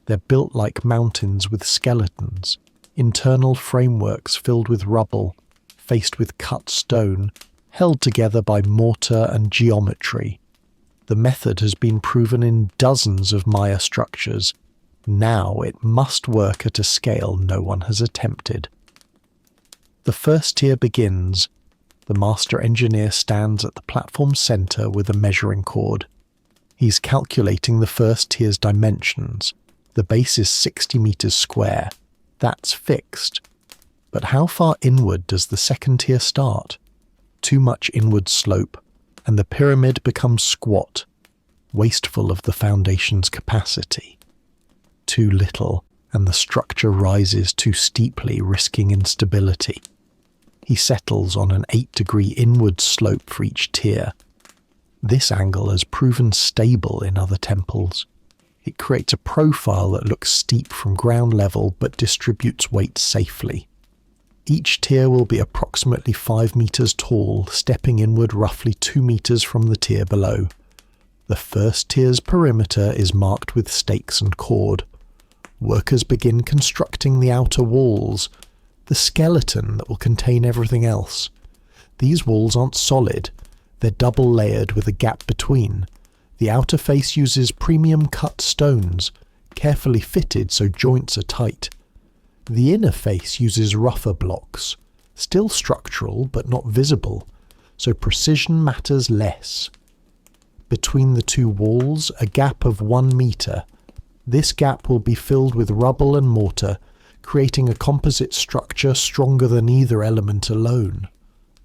They're built like mountains with skeletons, internal frameworks filled with rubble, faced with cut stone, held together by mortar and geometry. The method has been proven in dozens of Maya structures. Now it must work at a scale no one has attempted. The first tier begins. The master engineer stands at the platform's centre with a measuring cord. He's calculating the first tier's dimensions. The base is 60 meters square. That's fixed. But how far inward does the second tier start? Too much inward slope, and the pyramid becomes squat, wasteful of the foundation's capacity. Too little, and the structure rises too steeply, risking instability. He settles on an 8-degree inward slope for each tier. This angle has proven stable in other temples. It creates a profile that looks steep from ground level but distributes weight safely. Each tier will be approximately 5 meters tall, stepping inward roughly 2 meters from the tier below. The first tier's perimeter is marked with stakes and cord. Workers begin constructing the outer walls, the skeleton that will contain everything else. These walls aren't solid. They're double-layered with a gap between. The outer face uses premium cut stones, carefully fitted so joints are tight. The inner face uses rougher blocks, still structural but not visible, so precision matters less. Between the two walls, a gap of 1 meter. This gap will be filled with rubble and mortar, creating a composite structure stronger than either element alone.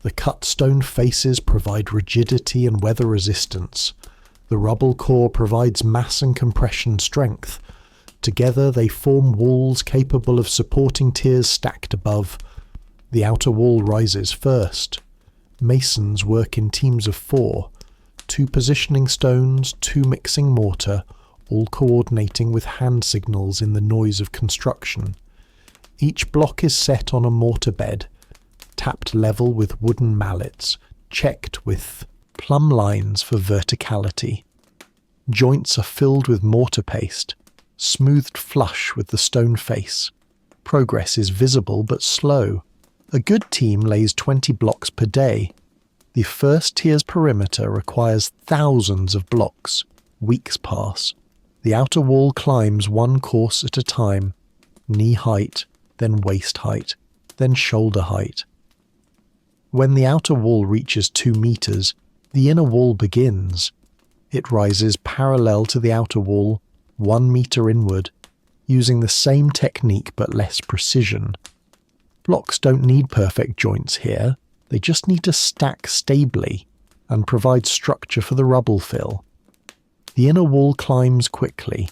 The cut stone faces provide rigidity and weather resistance. The rubble core provides mass and compression strength. Together they form walls capable of supporting tiers stacked above. The outer wall rises first. Masons work in teams of 4, 2 positioning stones, 2 mixing mortar, all coordinating with hand signals in the noise of construction. Each block is set on a mortar bed, tapped level with wooden mallets, checked with plumb lines for verticality. Joints are filled with mortar paste. smoothed flush with the stone face. Progress is visible but slow. A good team lays 20 blocks per day. The first tier's perimeter requires thousands of blocks. Weeks pass. The outer wall climbs one course at a time, knee height, then waist height, then shoulder height. When the outer wall reaches 2 meters, the inner wall begins. It rises parallel to the outer wall, 1 meter inward, using the same technique but less precision. Blocks don't need perfect joints here, they just need to stack stably and provide structure for the rubble fill. The inner wall climbs quickly,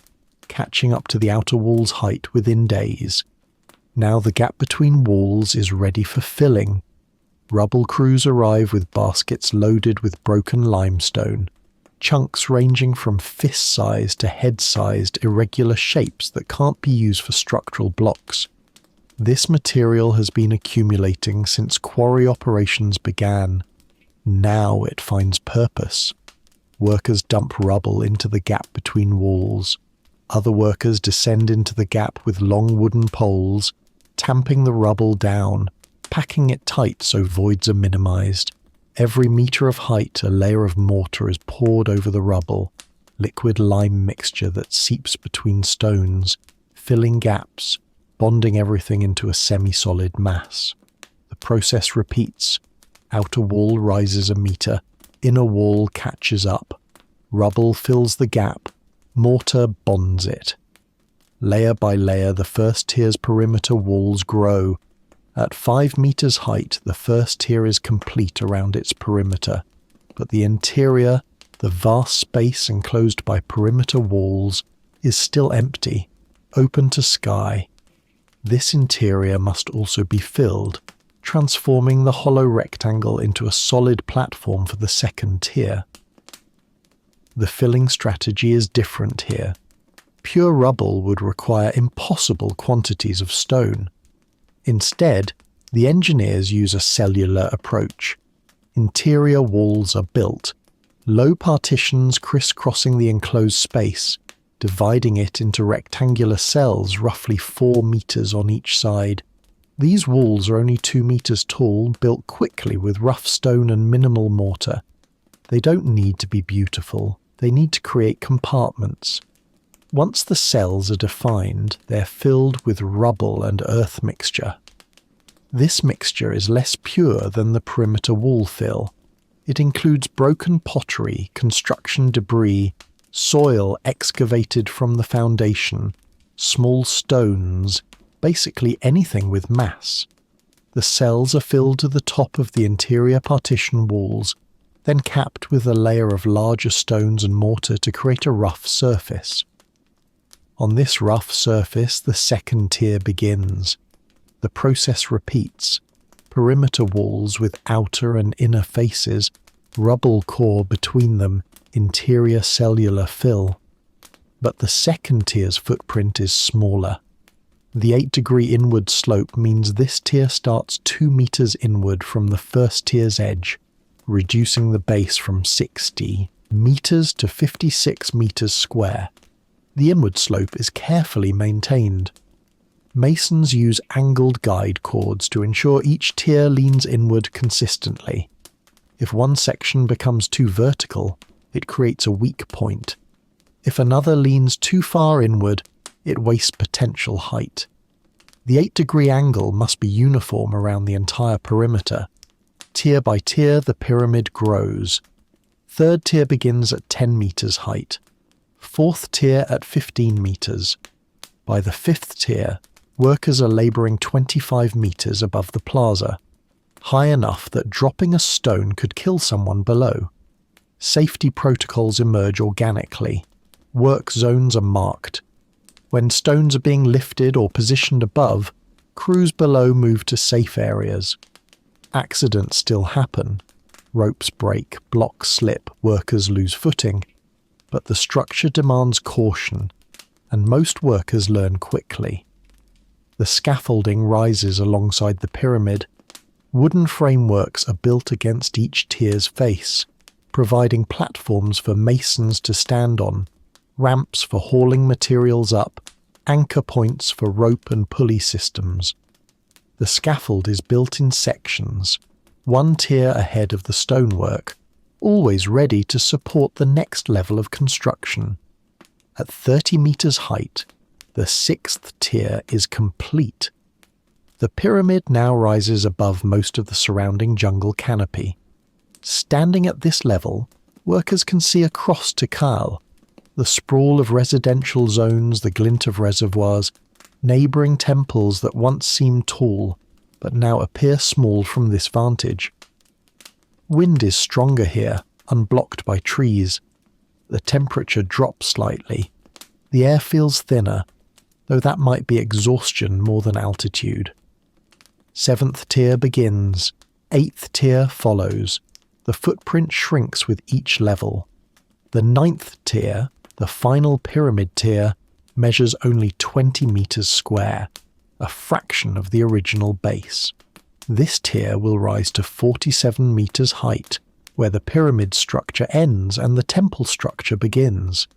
catching up to the outer wall's height within days. Now the gap between walls is ready for filling. Rubble crews arrive with baskets loaded with broken limestone, chunks ranging from fist-sized to head-sized irregular shapes that can't be used for structural blocks. This material has been accumulating since quarry operations began. Now it finds purpose. Workers dump rubble into the gap between walls. Other workers descend into the gap with long wooden poles, tamping the rubble down, packing it tight so voids are minimized. Every meter of height, a layer of mortar is poured over the rubble, liquid lime mixture that seeps between stones, filling gaps, bonding everything into a semi-solid mass. The process repeats. Outer wall rises a meter, inner wall catches up. Rubble fills the gap, mortar bonds it. Layer by layer, the first tier's perimeter walls grow. At 5 meters height, the first tier is complete around its perimeter, but the interior, the vast space enclosed by perimeter walls, is still empty, open to sky. This interior must also be filled, transforming the hollow rectangle into a solid platform for the second tier. The filling strategy is different here. Pure rubble would require impossible quantities of stone. Instead, the engineers use a cellular approach. Interior walls are built, low partitions crisscrossing the enclosed space, dividing it into rectangular cells roughly 4 meters on each side. These walls are only 2 meters tall, built quickly with rough stone and minimal mortar. They don't need to be beautiful, they need to create compartments. Once the cells are defined, they're filled with rubble and earth mixture. This mixture is less pure than the perimeter wall fill. It includes broken pottery, construction debris, soil excavated from the foundation, small stones, basically anything with mass. The cells are filled to the top of the interior partition walls, then capped with a layer of larger stones and mortar to create a rough surface. On this rough surface, the second tier begins. The process repeats. Perimeter walls with outer and inner faces, rubble core between them, interior cellular fill. But the second tier's footprint is smaller. The 8-degree inward slope means this tier starts 2 meters inward from the first tier's edge, reducing the base from 60 meters to 56 meters square. The inward slope is carefully maintained. Masons use angled guide cords to ensure each tier leans inward consistently. If one section becomes too vertical, it creates a weak point. If another leans too far inward, it wastes potential height. The 8-degree angle must be uniform around the entire perimeter. Tier by tier, the pyramid grows. Third tier begins at 10 meters height. Fourth tier at 15 meters. By the fifth tier, workers are laboring 25 meters above the plaza, high enough that dropping a stone could kill someone below. Safety protocols emerge organically. Work zones are marked. When stones are being lifted or positioned above, crews below move to safe areas. Accidents still happen. Ropes break, blocks slip, workers lose footing. But the structure demands caution, and most workers learn quickly. The scaffolding rises alongside the pyramid. Wooden frameworks are built against each tier's face, providing platforms for masons to stand on. ramps for hauling materials up, anchor points for rope and pulley systems. The scaffold is built in sections, one tier ahead of the stonework, always ready to support the next level of construction. At 30 meters height, the sixth tier is complete. The pyramid now rises above most of the surrounding jungle canopy. Standing at this level, workers can see across Tikal, the sprawl of residential zones, the glint of reservoirs, neighbouring temples that once seemed tall, but now appear small from this vantage. Wind is stronger here, unblocked by trees. The temperature drops slightly. The air feels thinner, though that might be exhaustion more than altitude. Seventh tier begins. Eighth tier follows. The footprint shrinks with each level. The ninth tier, the final pyramid tier, measures only 20 meters square, a fraction of the original base. This tier will rise to 47 meters height, where the pyramid structure ends and the temple structure begins.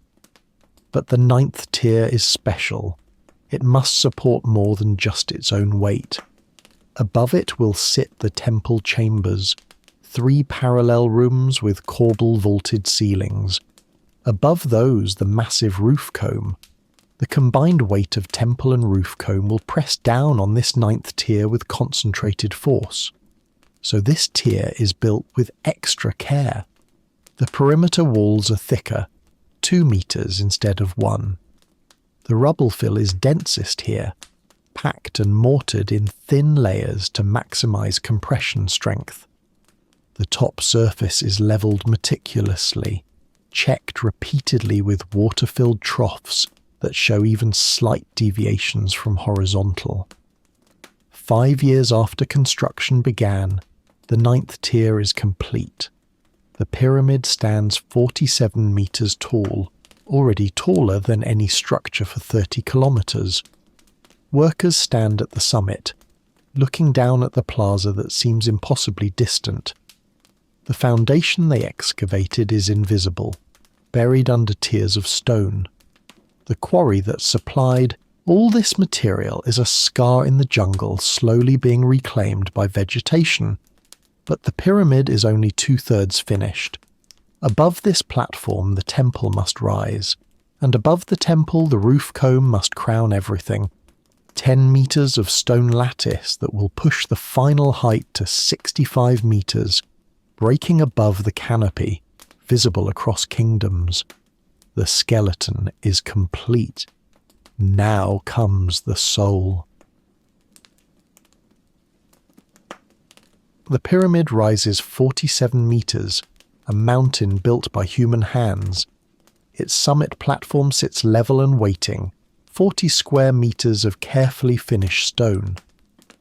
But the ninth tier is special. It must support more than just its own weight. Above it will sit the temple chambers, 3 parallel rooms with corbel vaulted ceilings. Above those, the massive roof comb. The combined weight of temple and roof comb will press down on this ninth tier with concentrated force. So this tier is built with extra care. The perimeter walls are thicker, 2 meters instead of 1. The rubble fill is densest here, packed and mortared in thin layers to maximize compression strength. The top surface is leveled meticulously, checked repeatedly with water-filled troughs that show even slight deviations from horizontal. 5 years after construction began, the ninth tier is complete. The pyramid stands 47 meters tall, already taller than any structure for 30 kilometers. Workers stand at the summit, looking down at the plaza that seems impossibly distant. The foundation they excavated is invisible, buried under tiers of stone. The quarry that supplied all this material is a scar in the jungle slowly being reclaimed by vegetation. But the pyramid is only 2/3 finished. Above this platform the temple must rise, and above the temple the roof comb must crown everything. 10 meters of stone lattice that will push the final height to 65 meters, breaking above the canopy, visible across kingdoms. The skeleton is complete. Now comes the soul. The pyramid rises 47 meters, a mountain built by human hands. Its summit platform sits level and waiting, 40 square meters of carefully finished stone.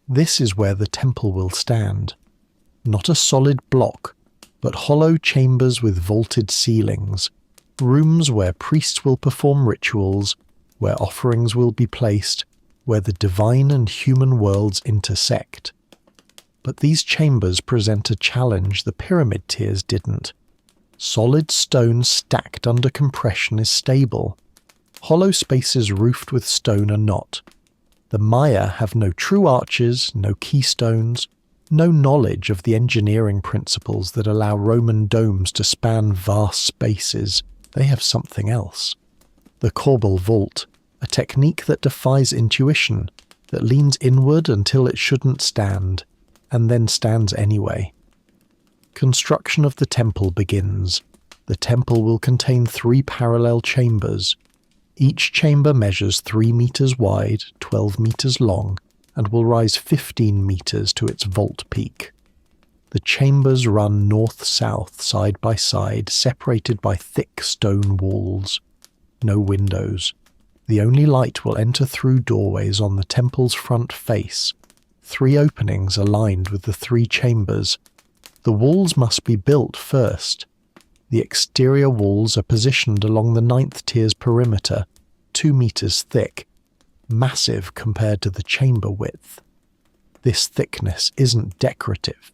This is where the temple will stand. Not a solid block, but hollow chambers with vaulted ceilings, rooms where priests will perform rituals, where offerings will be placed, where the divine and human worlds intersect. But these chambers present a challenge the pyramid tiers didn't. Solid stone stacked under compression is stable. Hollow spaces roofed with stone are not. The Maya have no true arches, no keystones, no knowledge of the engineering principles that allow Roman domes to span vast spaces. They have something else. The corbel vault, a technique that defies intuition, that leans inward until it shouldn't stand, and then stands anyway. Construction of the temple begins. The temple will contain 3 parallel chambers. Each chamber measures 3 meters wide, 12 meters long, and will rise 15 meters to its vault peak. The chambers run north-south, side by side, separated by thick stone walls. No windows. The only light will enter through doorways on the temple's front face. 3 openings aligned with the 3 chambers. The walls must be built first. The exterior walls are positioned along the 9th tier's perimeter, 2 meters thick, massive compared to the chamber width. This thickness isn't decorative.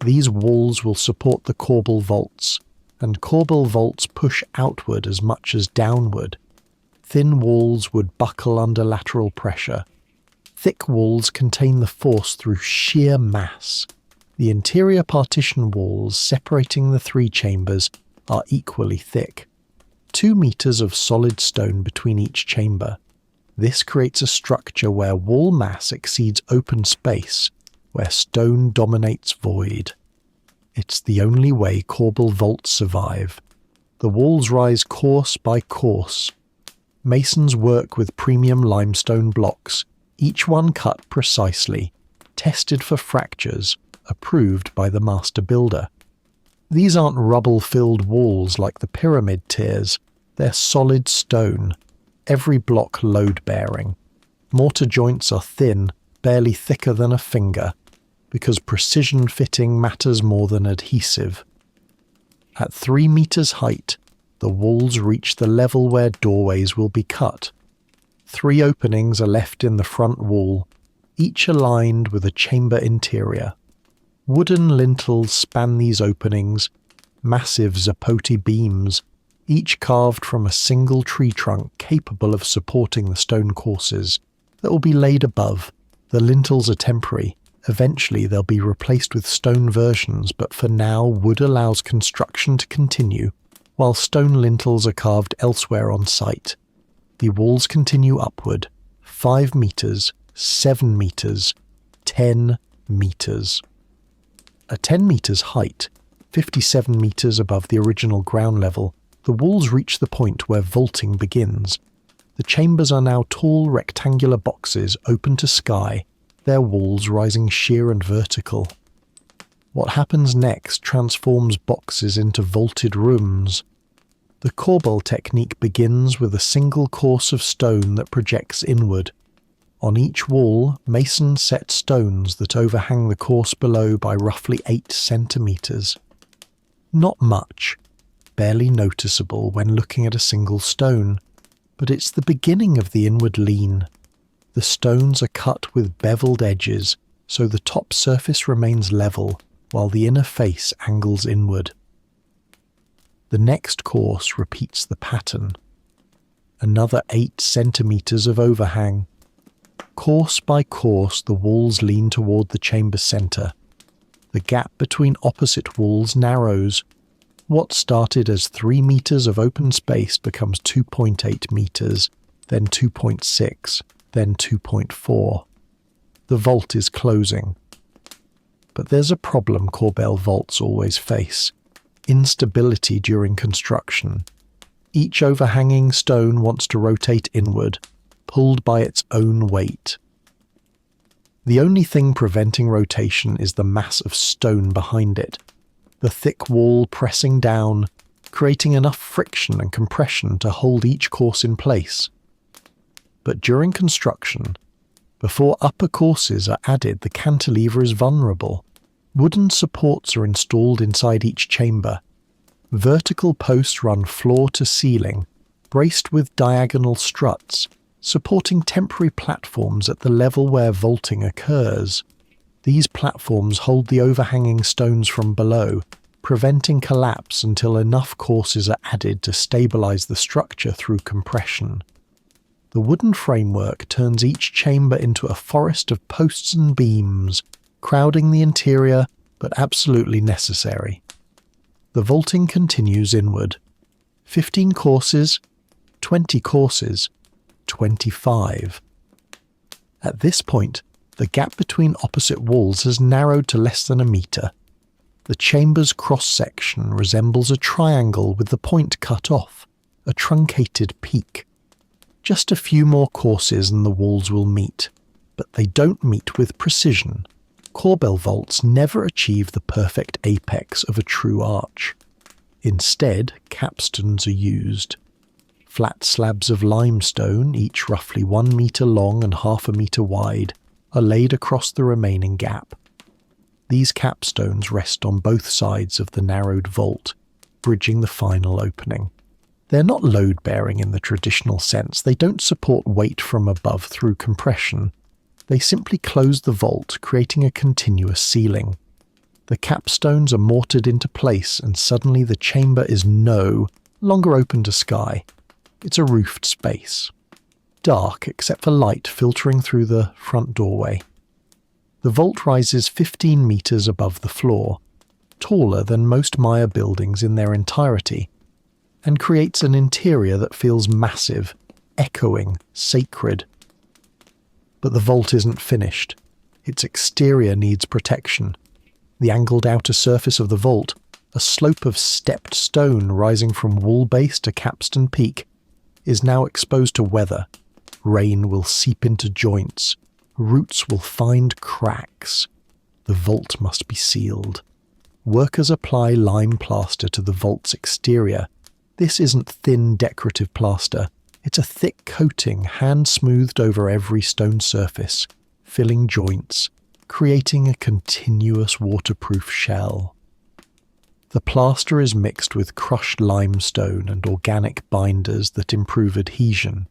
These walls will support the corbel vaults, and corbel vaults push outward as much as downward. Thin walls would buckle under lateral pressure. Thick walls contain the force through sheer mass. The interior partition walls separating the three chambers are equally thick. 2 meters of solid stone between each chamber. This creates a structure where wall mass exceeds open space, where stone dominates void. It's the only way corbel vaults survive. The walls rise course by course. Masons work with premium limestone blocks, each one cut precisely, tested for fractures, approved by the master builder. These aren't rubble-filled walls like the pyramid tiers, they're solid stone, every block load-bearing. Mortar joints are thin, barely thicker than a finger, because precision fitting matters more than adhesive. At 3 meters height, the walls reach the level where doorways will be cut. 3 openings are left in the front wall, each aligned with a chamber interior. Wooden lintels span these openings, massive zapote beams, each carved from a single tree trunk capable of supporting the stone courses that will be laid above. The lintels are temporary. Eventually they'll be replaced with stone versions, but for now wood allows construction to continue, while stone lintels are carved elsewhere on site. The walls continue upward, 5 meters, 7 meters, 10 meters. At 10 meters height, 57 meters above the original ground level, the walls reach the point where vaulting begins. The chambers are now tall rectangular boxes open to sky, their walls rising sheer and vertical. What happens next transforms boxes into vaulted rooms. The corbel technique begins with a single course of stone that projects inward. On each wall, masons set stones that overhang the course below by roughly 8 centimeters. Not much, barely noticeable when looking at a single stone, but it's the beginning of the inward lean. The stones are cut with beveled edges, so the top surface remains level, while the inner face angles inward. The next course repeats the pattern. Another 8 centimeters of overhang. Course by course, the walls lean toward the chamber center. The gap between opposite walls narrows. What started as 3 meters of open space becomes 2.8 meters, then 2.6, then 2.4. The vault is closing. But there's a problem corbel vaults always face: instability during construction. Each overhanging stone wants to rotate inward, pulled by its own weight. The only thing preventing rotation is the mass of stone behind it, the thick wall pressing down, creating enough friction and compression to hold each course in place. But during construction, before upper courses are added, the cantilever is vulnerable. Wooden supports are installed inside each chamber. Vertical posts run floor to ceiling, braced with diagonal struts, supporting temporary platforms at the level where vaulting occurs. These platforms hold the overhanging stones from below, preventing collapse until enough courses are added to stabilize the structure through compression. The wooden framework turns each chamber into a forest of posts and beams, crowding the interior, but absolutely necessary. The vaulting continues inward. 15 courses, 20 courses, 25. At this point, the gap between opposite walls has narrowed to less than a meter. The chamber's cross-section resembles a triangle with the point cut off, a truncated peak. Just a few more courses and the walls will meet, but they don't meet with precision. Corbel vaults never achieve the perfect apex of a true arch. Instead, capstones are used. Flat slabs of limestone, each roughly 1 meter long and half a meter wide, are laid across the remaining gap. These capstones rest on both sides of the narrowed vault, bridging the final opening. They're not load-bearing in the traditional sense. They don't support weight from above through compression. They simply close the vault, creating a continuous ceiling. The capstones are mortared into place, and suddenly the chamber is no longer open to sky. It's a roofed space. Dark except for light filtering through the front doorway. The vault rises 15 meters above the floor, taller than most Maya buildings in their entirety, and creates an interior that feels massive, echoing, sacred. But the vault isn't finished. Its exterior needs protection. The angled outer surface of the vault, a slope of stepped stone rising from wall base to capstone peak, is now exposed to weather. Rain will seep into joints. Roots will find cracks. The vault must be sealed. Workers apply lime plaster to the vault's exterior. This isn't thin decorative plaster. It's a thick coating hand-smoothed over every stone surface, filling joints, creating a continuous waterproof shell. The plaster is mixed with crushed limestone and organic binders that improve adhesion.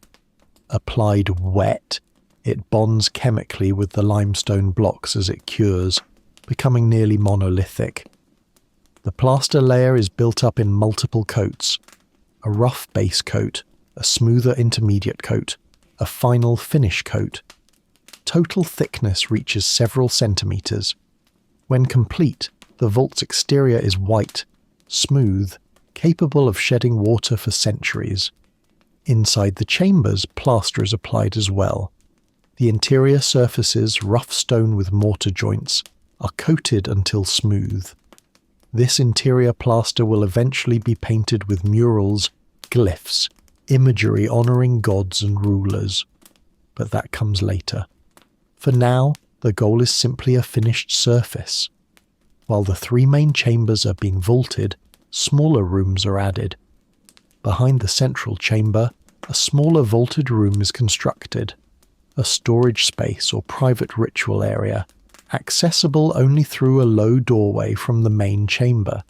Applied wet, it bonds chemically with the limestone blocks as it cures, becoming nearly monolithic. The plaster layer is built up in multiple coats: a rough base coat, a smoother intermediate coat, a final finish coat. Total thickness reaches several centimeters. When complete, the vault's exterior is white, smooth, capable of shedding water for centuries. Inside the chambers, plaster is applied as well. The interior surfaces, rough stone with mortar joints, are coated until smooth. This interior plaster will eventually be painted with murals, glyphs, imagery honouring gods and rulers. But that comes later. For now, the goal is simply a finished surface. While the three main chambers are being vaulted, smaller rooms are added. Behind the central chamber, a smaller vaulted room is constructed, a storage space or private ritual area, accessible only through a low doorway from the main chamber.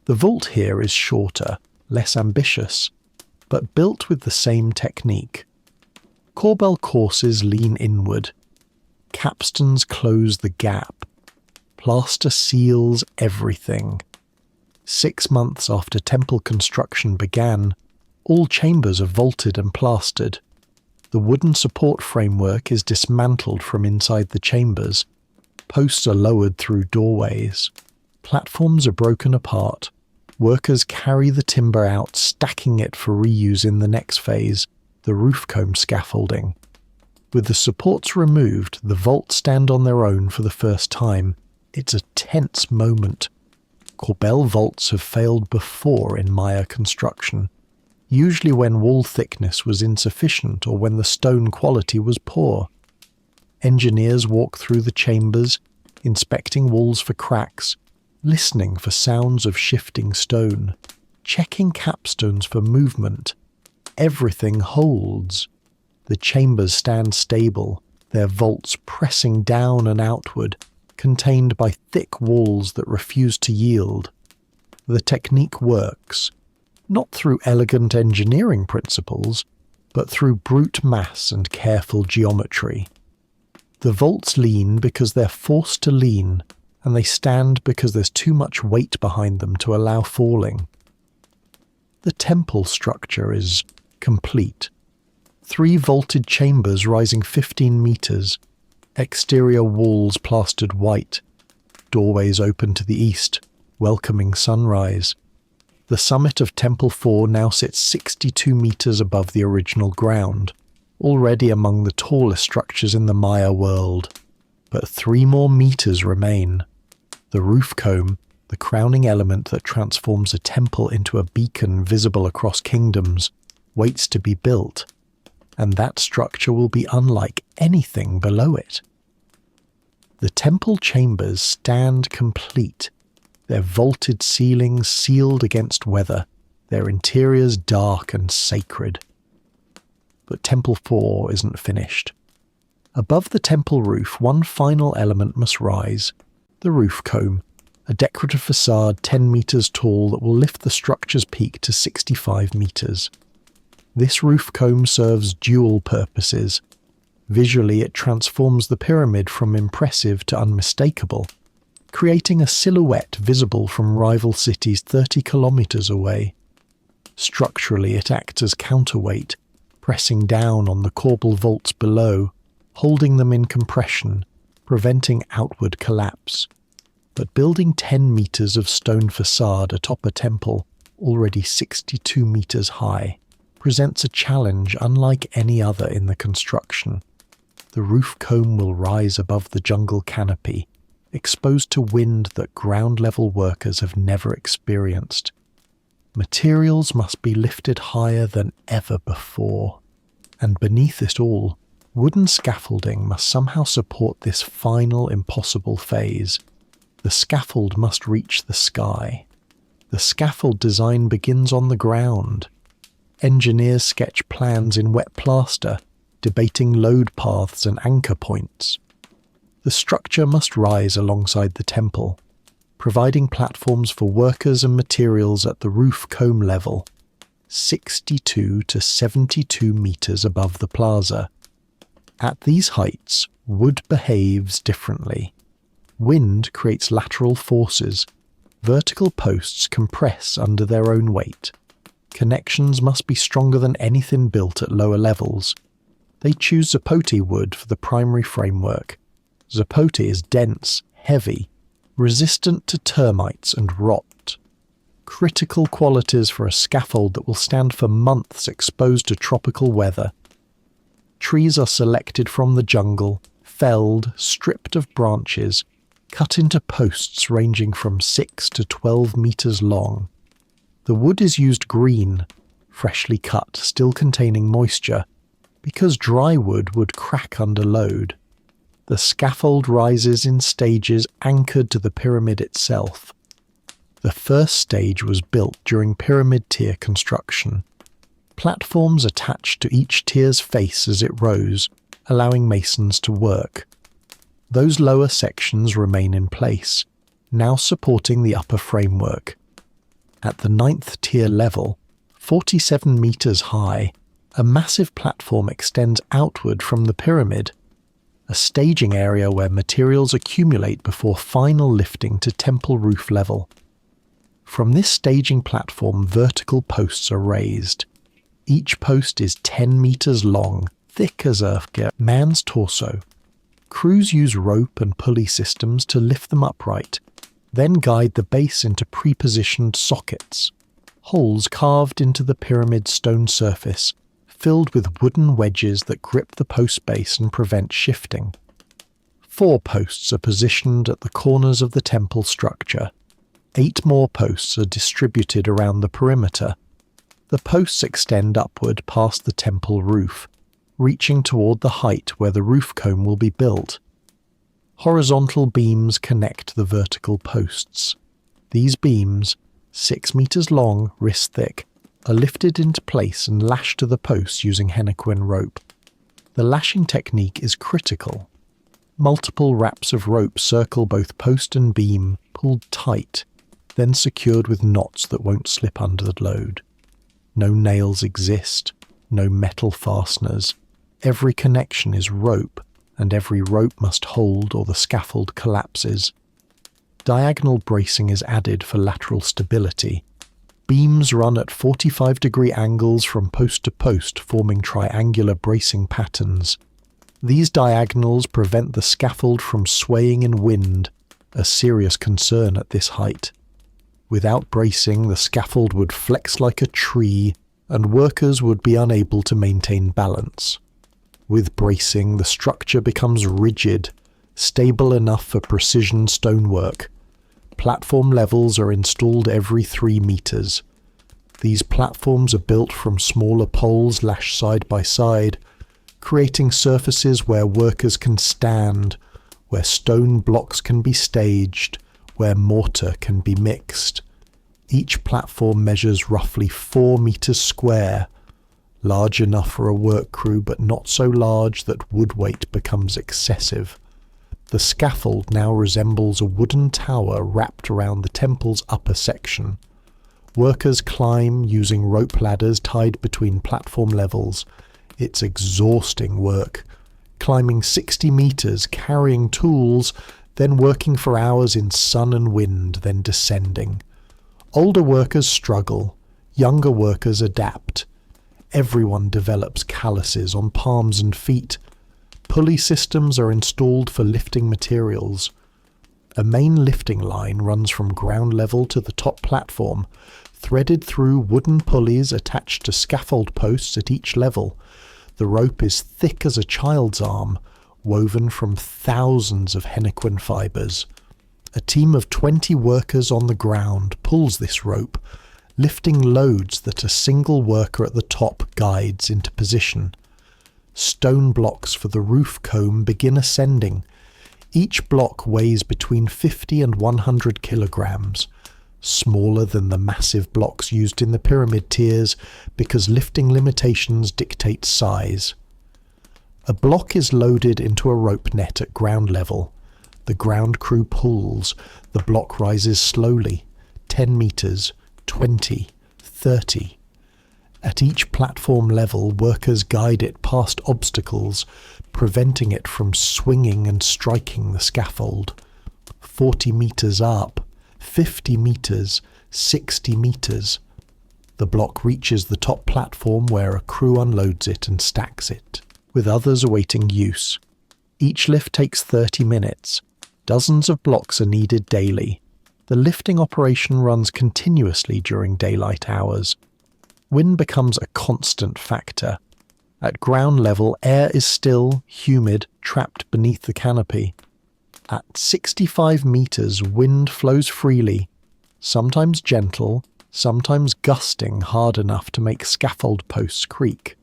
The vault here is shorter, less ambitious, but built with the same technique. Corbel courses lean inward. Capstones close the gap. Plaster seals everything. 6 months after temple construction began, all chambers are vaulted and plastered. The wooden support framework is dismantled from inside the chambers. Posts are lowered through doorways. Platforms are broken apart. Workers carry the timber out, stacking it for reuse in the next phase, the roof comb scaffolding. With the supports removed, the vaults stand on their own for the first time. It's a tense moment. Corbel vaults have failed before in Maya construction, usually when wall thickness was insufficient or when the stone quality was poor. Engineers walk through the chambers, inspecting walls for cracks, listening for sounds of shifting stone, checking capstones for movement. Everything holds. The chambers stand stable, their vaults pressing down and outward, contained by thick walls that refuse to yield. The technique works, not through elegant engineering principles, but through brute mass and careful geometry. The vaults lean because they're forced to lean, and they stand because there's too much weight behind them to allow falling. The temple structure is complete. 3 vaulted chambers rising 15 meters, exterior walls plastered white, doorways open to the east, welcoming sunrise. The summit of Temple 4 now sits 62 meters above the original ground, already among the tallest structures in the Maya world. But 3 more meters remain. The roof comb, the crowning element that transforms a temple into a beacon visible across kingdoms, waits to be built, and that structure will be unlike anything below it. The temple chambers stand complete, their vaulted ceilings sealed against weather, their interiors dark and sacred. But Temple 4 isn't finished. Above the temple roof, one final element must rise: the roof comb, a decorative facade 10 meters tall that will lift the structure's peak to 65 meters. This roof comb serves dual purposes. Visually, it transforms the pyramid from impressive to unmistakable. creating a silhouette visible from rival cities 30 kilometers away. Structurally, it acts as counterweight, pressing down on the corbel vaults below, holding them in compression, preventing outward collapse. But building 10 meters of stone facade atop a temple, already 62 meters high, presents a challenge unlike any other in the construction. The roof comb will rise above the jungle canopy, exposed to wind that ground-level workers have never experienced. Materials must be lifted higher than ever before, and beneath it all, wooden scaffolding must somehow support this final impossible phase. The scaffold must reach the sky. The scaffold design begins on the ground. Engineers sketch plans in wet plaster, debating load paths and anchor points. The structure must rise alongside the temple, providing platforms for workers and materials at the roof comb level, 62 to 72 meters above the plaza. At these heights, wood behaves differently. Wind creates lateral forces. Vertical posts compress under their own weight. Connections must be stronger than anything built at lower levels. They choose zapote wood for the primary framework. Zapote is dense, heavy, resistant to termites and rot. Critical qualities for a scaffold that will stand for months exposed to tropical weather. Trees are selected from the jungle, felled, stripped of branches, cut into posts ranging from 6 to 12 meters long. The wood is used green, freshly cut, still containing moisture, because dry wood would crack under load. The scaffold rises in stages anchored to the pyramid itself. The first stage was built during pyramid tier construction. Platforms attached to each tier's face as it rose, allowing masons to work. Those lower sections remain in place, now supporting the upper framework. At the 9th tier level, 47 meters high, a massive platform extends outward from the pyramid, a staging area where materials accumulate before final lifting to temple roof level. From this staging platform, vertical posts are raised. Each post is 10 meters long, thick as a man's torso. Crews use rope and pulley systems to lift them upright, then guide the base into pre-positioned sockets, holes carved into the pyramid stone surface, filled with wooden wedges that grip the post base and prevent shifting. 4 posts are positioned at the corners of the temple structure. 8 more posts are distributed around the perimeter. The posts extend upward past the temple roof, reaching toward the height where the roof comb will be built. Horizontal beams connect the vertical posts. These beams, 6 meters long, wrist thick, are lifted into place and lashed to the posts using henequen rope. The lashing technique is critical. Multiple wraps of rope circle both post and beam, pulled tight, then secured with knots that won't slip under the load. No nails exist, no metal fasteners. Every connection is rope, and every rope must hold or the scaffold collapses. Diagonal bracing is added for lateral stability. Beams run at 45-degree angles from post to post, forming triangular bracing patterns. These diagonals prevent the scaffold from swaying in wind, a serious concern at this height. Without bracing, the scaffold would flex like a tree, and workers would be unable to maintain balance. With bracing, the structure becomes rigid, stable enough for precision stonework. Platform levels are installed every 3 meters. These platforms are built from smaller poles lashed side by side, creating surfaces where workers can stand, where stone blocks can be staged, where mortar can be mixed. Each platform measures roughly 4 meters square, large enough for a work crew but not so large that wood weight becomes excessive. The scaffold now resembles a wooden tower wrapped around the temple's upper section. Workers climb using rope ladders tied between platform levels. It's exhausting work. Climbing 60 meters, carrying tools, then working for hours in sun and wind, then descending. Older workers struggle, younger workers adapt. Everyone develops calluses on palms and feet. Pulley systems are installed for lifting materials. A main lifting line runs from ground level to the top platform, threaded through wooden pulleys attached to scaffold posts at each level. The rope is thick as a child's arm, woven from thousands of henequen fibres. A team of 20 workers on the ground pulls this rope, lifting loads that a single worker at the top guides into position. Stone blocks for the roof comb begin ascending. Each block weighs between 50 and 100 kilograms, smaller than the massive blocks used in the pyramid tiers because lifting limitations dictate size. A block is loaded into a rope net at ground level. The ground crew pulls. The block rises slowly, 10 meters, 20, 30. At each platform level, workers guide it past obstacles, preventing it from swinging and striking the scaffold. 40 meters up, 50 meters, 60 meters. The block reaches the top platform where a crew unloads it and stacks it, with others awaiting use. Each lift takes 30 minutes. Dozens of blocks are needed daily. The lifting operation runs continuously during daylight hours. Wind becomes a constant factor. At ground level, air is still, humid, trapped beneath the canopy. At 65 meters, wind flows freely, sometimes gentle, sometimes gusting hard enough to make scaffold posts creak.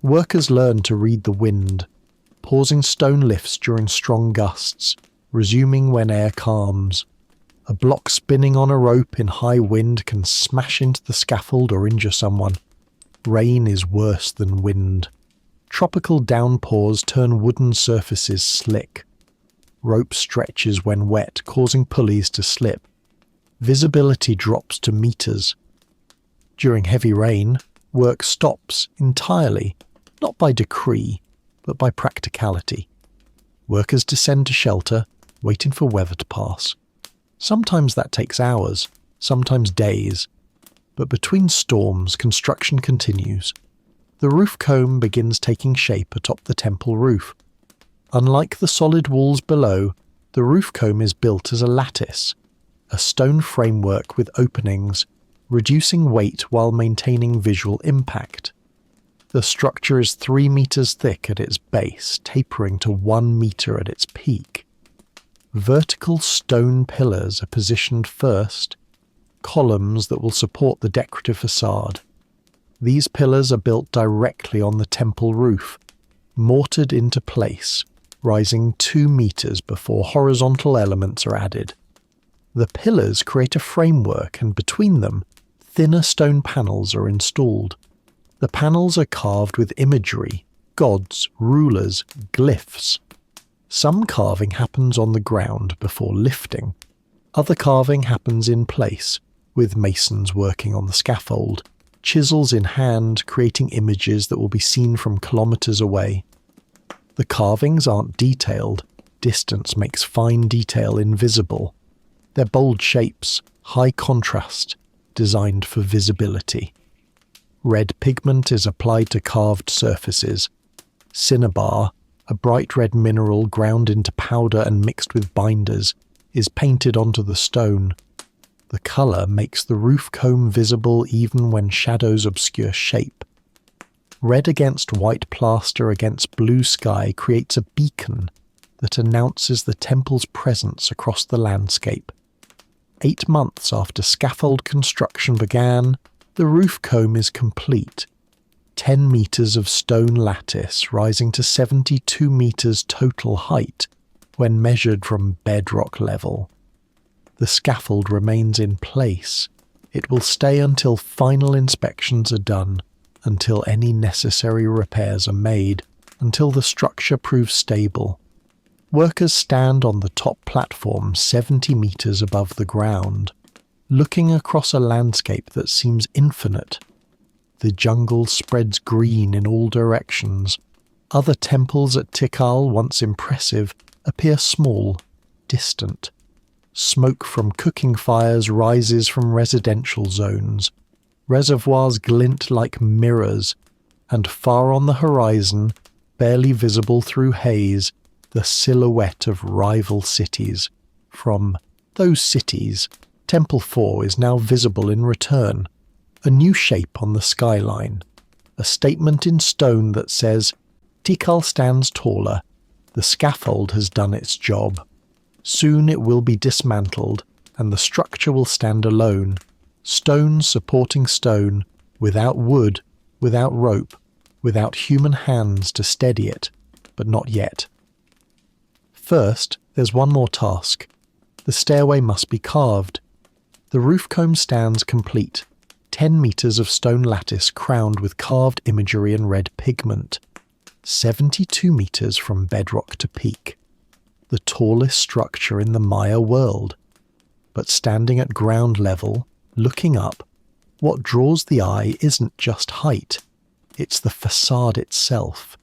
Workers learn to read the wind, pausing stone lifts during strong gusts, resuming when air calms. A block spinning on a rope in high wind can smash into the scaffold or injure someone. Rain is worse than wind. Tropical downpours turn wooden surfaces slick. Rope stretches when wet, causing pulleys to slip. Visibility drops to meters. During heavy rain, work stops entirely, not by decree, but by practicality. Workers descend to shelter, waiting for weather to pass. Sometimes that takes hours, sometimes days. But between storms, construction continues. The roof comb begins taking shape atop the temple roof. Unlike the solid walls below, the roof comb is built as a lattice, a stone framework with openings, reducing weight while maintaining visual impact. The structure is 3 meters thick at its base, tapering to 1 meter at its peak. Vertical stone pillars are positioned first, columns that will support the decorative facade. These pillars are built directly on the temple roof, mortared into place, rising 2 meters before horizontal elements are added. The pillars create a framework, and between them, thinner stone panels are installed. The panels are carved with imagery, gods, rulers, glyphs. Some carving happens on the ground before lifting. Other carving happens in place, with masons working on the scaffold, chisels in hand creating images that will be seen from kilometers away. The carvings aren't detailed. Distance makes fine detail invisible. They're bold shapes, high contrast, designed for visibility. Red pigment is applied to carved surfaces. Cinnabar, a bright red mineral ground into powder and mixed with binders, is painted onto the stone. The colour makes the roof comb visible even when shadows obscure shape. Red against white plaster against blue sky creates a beacon that announces the temple's presence across the landscape. 8 months after scaffold construction began, the roof comb is complete. 10 meters of stone lattice rising to 72 meters total height when measured from bedrock level. The scaffold remains in place. It will stay until final inspections are done, until any necessary repairs are made, until the structure proves stable. Workers stand on the top platform 70 meters above the ground, looking across a landscape that seems infinite. The jungle spreads green in all directions. Other temples at Tikal, once impressive, appear small, distant. Smoke from cooking fires rises from residential zones. Reservoirs glint like mirrors, and far on the horizon, barely visible through haze, the silhouette of rival cities. From those cities, Temple 4 is now visible in return, a new shape on the skyline, a statement in stone that says, Tikal stands taller, the scaffold has done its job. Soon it will be dismantled, and the structure will stand alone, stone supporting stone, without wood, without rope, without human hands to steady it, but not yet. First, there's one more task. The stairway must be carved. The roof comb stands complete, 10 metres of stone lattice crowned with carved imagery and red pigment, 72 metres from bedrock to peak. The tallest structure in the Maya world. But standing at ground level, looking up, what draws the eye isn't just height, it's the facade itself,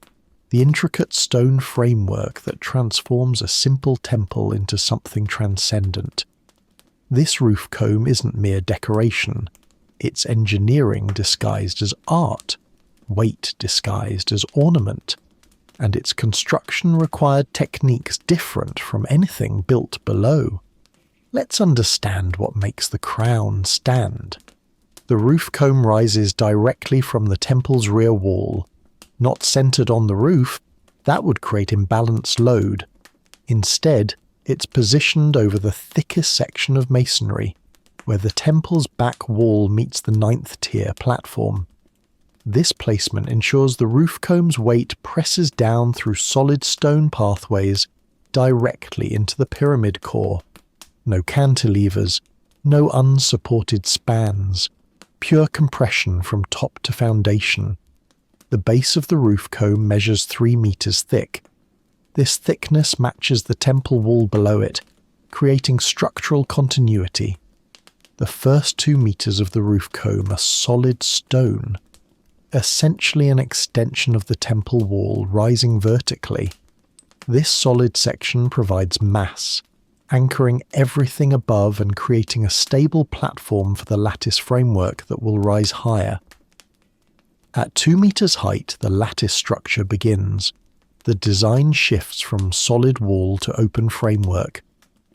the intricate stone framework that transforms a simple temple into something transcendent. This roof comb isn't mere decoration, it's engineering disguised as art, weight disguised as ornament, and its construction required techniques different from anything built below. Let's understand what makes the crown stand. The roof comb rises directly from the temple's rear wall. Not centered on the roof, that would create imbalanced load. Instead, it's positioned over the thickest section of masonry, where the temple's back wall meets the 9th tier platform. This placement ensures the roof comb's weight presses down through solid stone pathways directly into the pyramid core. No cantilevers, no unsupported spans, pure compression from top to foundation. The base of the roof comb measures 3 meters thick. This thickness matches the temple wall below it, creating structural continuity. The first 2 meters of the roof comb are solid stone, essentially an extension of the temple wall rising vertically. This solid section provides mass, anchoring everything above and creating a stable platform for the lattice framework that will rise higher. At 2 meters height, the lattice structure begins. The design shifts from solid wall to open framework,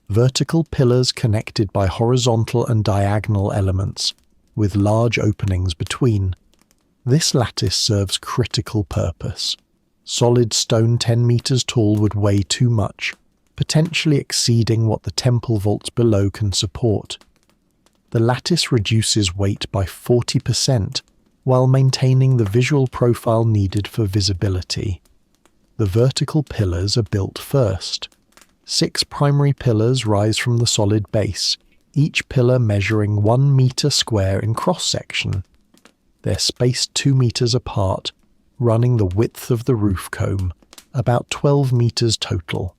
vertical pillars connected by horizontal and diagonal elements, with large openings between. This lattice serves critical purpose. Solid stone 10 meters tall would weigh too much, potentially exceeding what the temple vaults below can support. The lattice reduces weight by 40%, while maintaining the visual profile needed for visibility. The vertical pillars are built first. 6 primary pillars rise from the solid base, each pillar measuring 1 meter square in cross-section. They're spaced 2 meters apart, running the width of the roof comb, about 12 meters total.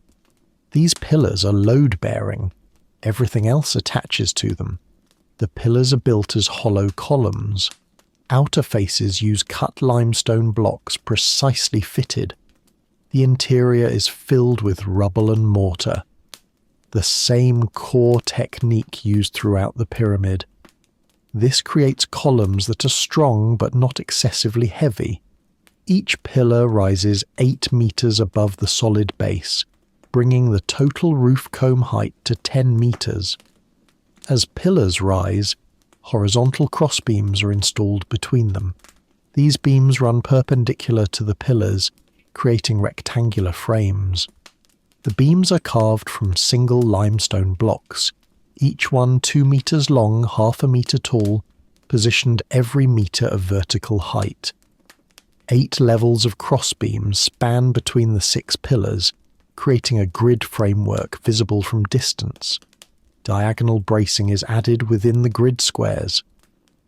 These pillars are load-bearing. Everything else attaches to them. The pillars are built as hollow columns. Outer faces use cut limestone blocks precisely fitted. The interior is filled with rubble and mortar. The same core technique used throughout the pyramid. This creates columns that are strong but not excessively heavy. Each pillar rises 8 meters above the solid base, bringing the total roof comb height to 10 meters. As pillars rise, horizontal crossbeams are installed between them. These beams run perpendicular to the pillars, creating rectangular frames. The beams are carved from single limestone blocks, each one 2 meters long, half a meter tall, positioned every meter of vertical height. 8 levels of crossbeams span between the 6 pillars, creating a grid framework visible from distance. Diagonal bracing is added within the grid squares.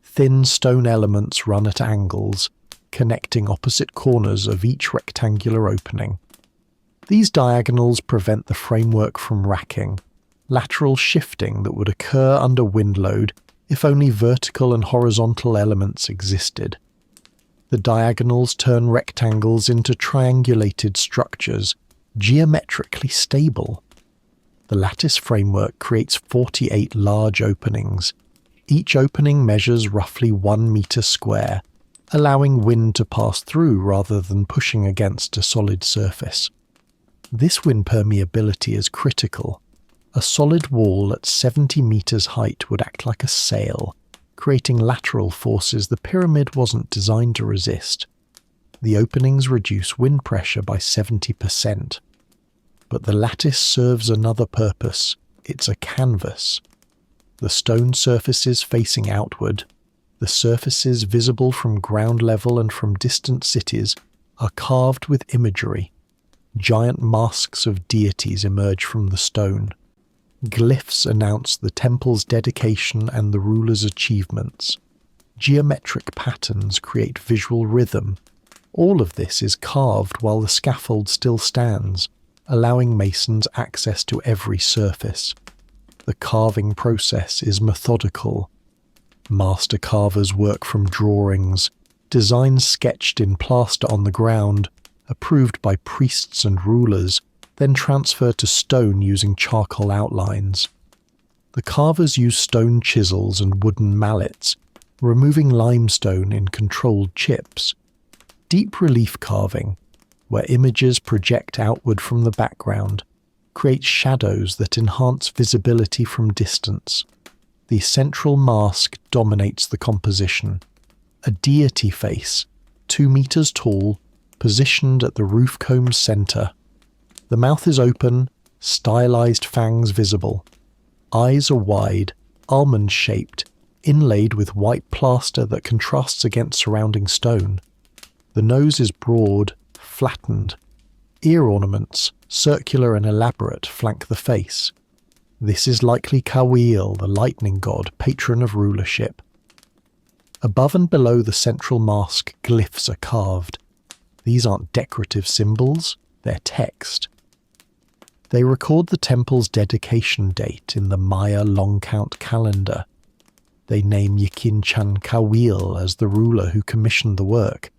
Thin stone elements run at angles, connecting opposite corners of each rectangular opening. These diagonals prevent the framework from racking, lateral shifting that would occur under wind load if only vertical and horizontal elements existed. The diagonals turn rectangles into triangulated structures, geometrically stable. The lattice framework creates 48 large openings. Each opening measures roughly 1 metre square, allowing wind to pass through rather than pushing against a solid surface. This wind permeability is critical. A solid wall at 70 metres height would act like a sail, creating lateral forces the pyramid wasn't designed to resist. The openings reduce wind pressure by 70%. But the lattice serves another purpose. It's a canvas. The stone surfaces facing outward, the surfaces visible from ground level and from distant cities, are carved with imagery. Giant masks of deities emerge from the stone. Glyphs announce the temple's dedication and the ruler's achievements. Geometric patterns create visual rhythm. All of this is carved while the scaffold still stands, allowing masons access to every surface. The carving process is methodical. Master carvers work from drawings, designs sketched in plaster on the ground, approved by priests and rulers, then transferred to stone using charcoal outlines. The carvers use stone chisels and wooden mallets, removing limestone in controlled chips. Deep relief carving, where images project outward from the background, creates shadows that enhance visibility from distance. The central mask dominates the composition. A deity face, 2 meters tall, positioned at the roof comb's center. The mouth is open, stylized fangs visible. Eyes are wide, almond-shaped, inlaid with white plaster that contrasts against surrounding stone. The nose is broad, flattened. Ear ornaments, circular and elaborate, flank the face. This is likely Kawil, the lightning god, patron of rulership. Above and below the central mask, glyphs are carved. These aren't decorative symbols, they're text. They record the temple's dedication date in the Maya long count calendar. They name Yikin-chan Kawil as the ruler who commissioned the work.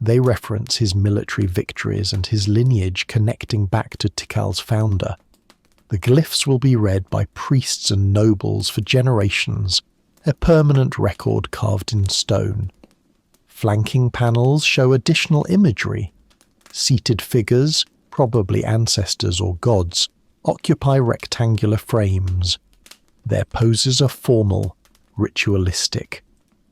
They reference his military victories and his lineage connecting back to Tikal's founder. The glyphs will be read by priests and nobles for generations, a permanent record carved in stone. Flanking panels show additional imagery. Seated figures, probably ancestors or gods, occupy rectangular frames. Their poses are formal, ritualistic.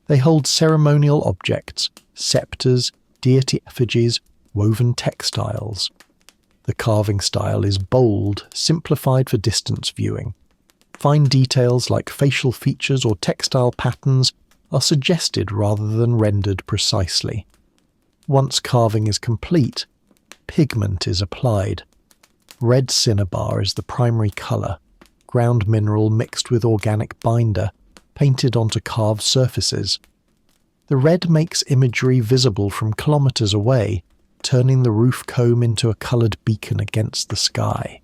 They hold ceremonial objects, scepters, deity effigies, woven textiles. The carving style is bold, simplified for distance viewing. Fine details like facial features or textile patterns are suggested rather than rendered precisely. Once carving is complete, pigment is applied. Red cinnabar is the primary colour, ground mineral mixed with organic binder, painted onto carved surfaces. The red makes imagery visible from kilometres away, turning the roof comb into a coloured beacon against the sky.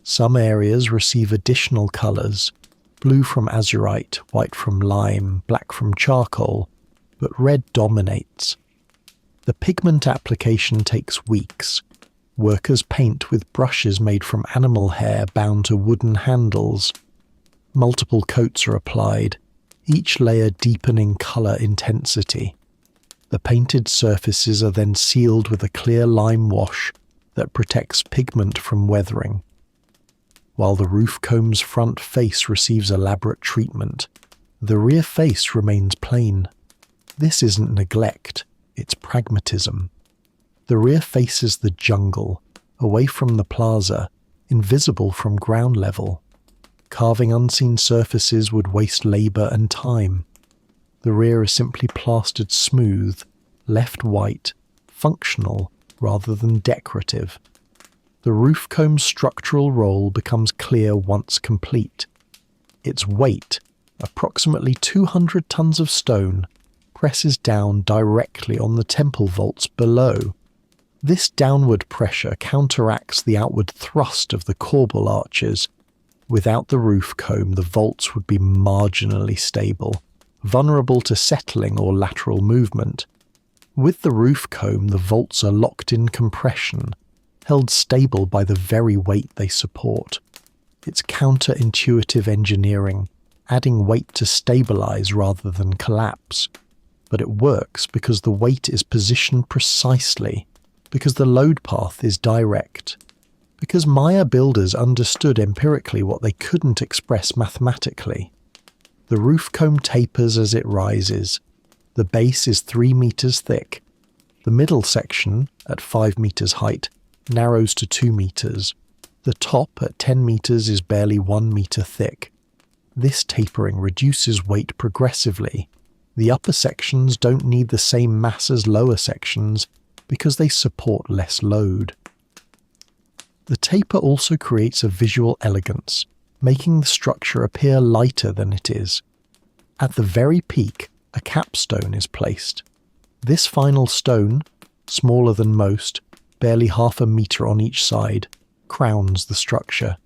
Some areas receive additional colours, blue from azurite, white from lime, black from charcoal, but red dominates. The pigment application takes weeks. Workers paint with brushes made from animal hair bound to wooden handles. Multiple coats are applied, each layer deepening colour intensity. The painted surfaces are then sealed with a clear lime wash that protects pigment from weathering. While the roof comb's front face receives elaborate treatment, the rear face remains plain. This isn't neglect, it's pragmatism. The rear faces the jungle, away from the plaza, invisible from ground level. Carving unseen surfaces would waste labour and time. The rear is simply plastered smooth, left white, functional rather than decorative. The roof comb's structural role becomes clear once complete. Its weight, approximately 200 tons of stone, presses down directly on the temple vaults below. This downward pressure counteracts the outward thrust of the corbel arches. Without the roof comb, the vaults would be marginally stable, vulnerable to settling or lateral movement. With the roof comb, the vaults are locked in compression, held stable by the very weight they support. It's counterintuitive engineering, adding weight to stabilize rather than collapse. But it works because the weight is positioned precisely, because the load path is direct, because Maya builders understood empirically what they couldn't express mathematically. The roof comb tapers as it rises. The base is 3 meters thick. The middle section, at 5 meters height, narrows to 2 meters. The top, at 10 meters, is barely 1 meter thick. This tapering reduces weight progressively. The upper sections don't need the same mass as lower sections because they support less load. The taper also creates a visual elegance, making the structure appear lighter than it is. At the very peak, a capstone is placed. This final stone, smaller than most, barely half a meter on each side, crowns the structure.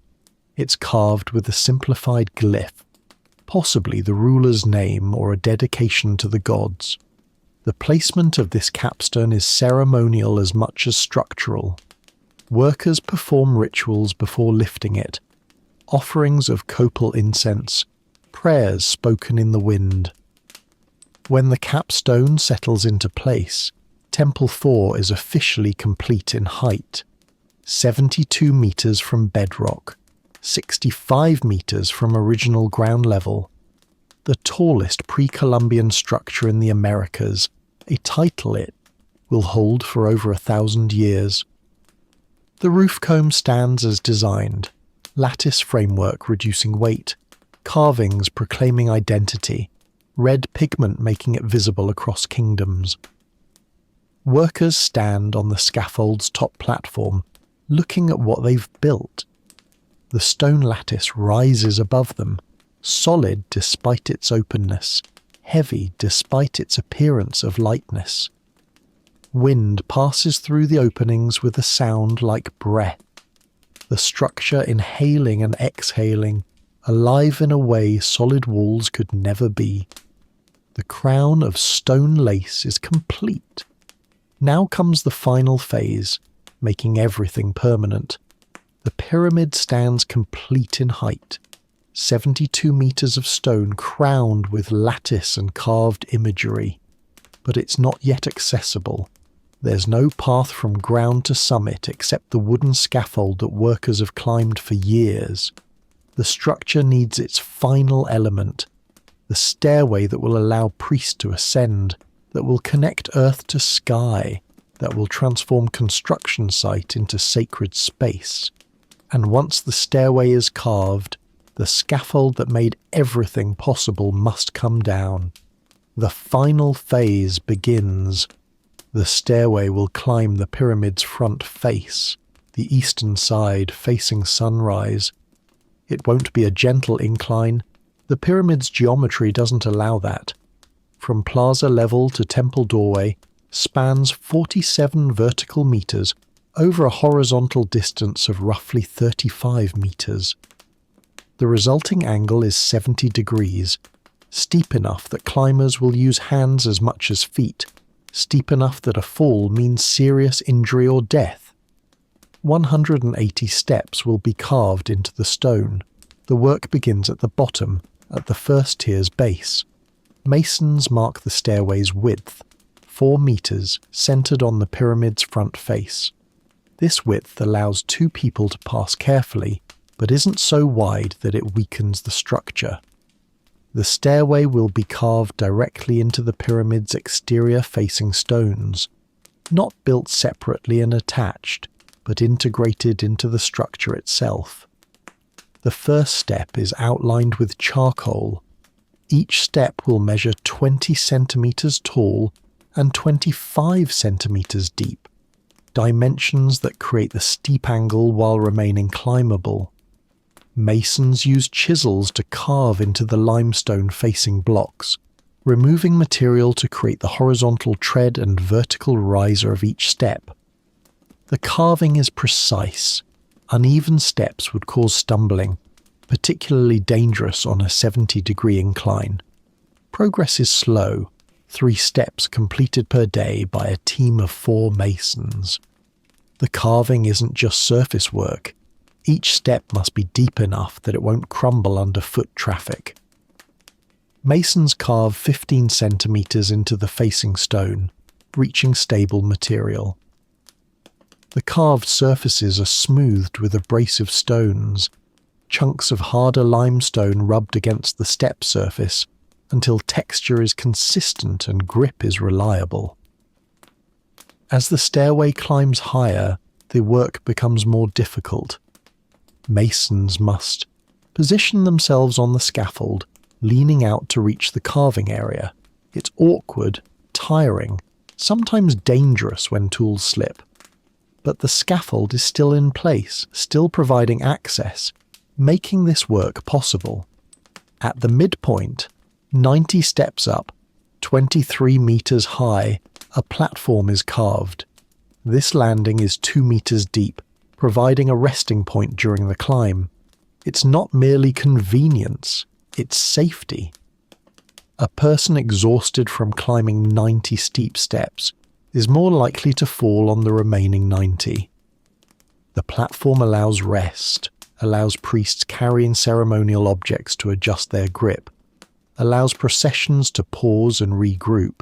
It's carved with a simplified glyph, possibly the ruler's name or a dedication to the gods. The placement of this capstone is ceremonial as much as structural. Workers perform rituals before lifting it, offerings of copal incense, prayers spoken in the wind. When the capstone settles into place, Temple 4 is officially complete in height. 72 meters from bedrock, 65 meters from original ground level. The tallest pre-Columbian structure in the Americas, a title it will hold for over 1,000 years. The roof comb stands as designed, lattice framework reducing weight, carvings proclaiming identity, red pigment making it visible across kingdoms. Workers stand on the scaffold's top platform, looking at what they've built. The stone lattice rises above them, solid despite its openness, heavy despite its appearance of lightness. Wind passes through the openings with a sound like breath, the structure inhaling and exhaling, alive in a way solid walls could never be. The crown of stone lace is complete. Now comes the final phase, making everything permanent. The pyramid stands complete in height, 72 meters of stone crowned with lattice and carved imagery. But it's not yet accessible. There's no path from ground to summit except the wooden scaffold that workers have climbed for years. The structure needs its final element, the stairway that will allow priests to ascend, that will connect earth to sky, that will transform construction site into sacred space. And once the stairway is carved, the scaffold that made everything possible must come down. The final phase begins. The stairway will climb the pyramid's front face, the eastern side facing sunrise. It won't be a gentle incline. The pyramid's geometry doesn't allow that. From plaza level to temple doorway spans 47 vertical meters over a horizontal distance of roughly 35 meters. The resulting angle is 70 degrees, steep enough that climbers will use hands as much as feet, steep enough that a fall means serious injury or death. 180 steps will be carved into the stone. The work begins at the bottom, at the first tier's base. Masons mark the stairway's width, 4 meters, centered on the pyramid's front face. This width allows 2 people to pass carefully, but isn't so wide that it weakens the structure. The stairway will be carved directly into the pyramid's exterior-facing stones, not built separately and attached, but integrated into the structure itself. The first step is outlined with charcoal. Each step will measure 20 centimeters tall and 25 centimeters deep, dimensions that create the steep angle while remaining climbable. Masons use chisels to carve into the limestone facing blocks, removing material to create the horizontal tread and vertical riser of each step. The carving is precise. Uneven steps would cause stumbling, particularly dangerous on a 70-degree incline. Progress is slow, 3 steps completed per day by a team of 4 masons. The carving isn't just surface work, Each step must be deep enough that it won't crumble under foot traffic. Masons carve 15 centimetres into the facing stone, reaching stable material. The carved surfaces are smoothed with abrasive stones, chunks of harder limestone rubbed against the step surface until texture is consistent and grip is reliable. As the stairway climbs higher, the work becomes more difficult. Masons must position themselves on the scaffold, leaning out to reach the carving area. It's awkward, tiring, sometimes dangerous when tools slip. But the scaffold is still in place, still providing access, making this work possible. At the midpoint, 90 steps up, 23 meters high, a platform is carved. This landing is 2 meters deep, providing a resting point during the climb. It's not merely convenience, it's safety. A person exhausted from climbing 90 steep steps is more likely to fall on the remaining 90. The platform allows rest, allows priests carrying ceremonial objects to adjust their grip, allows processions to pause and regroup.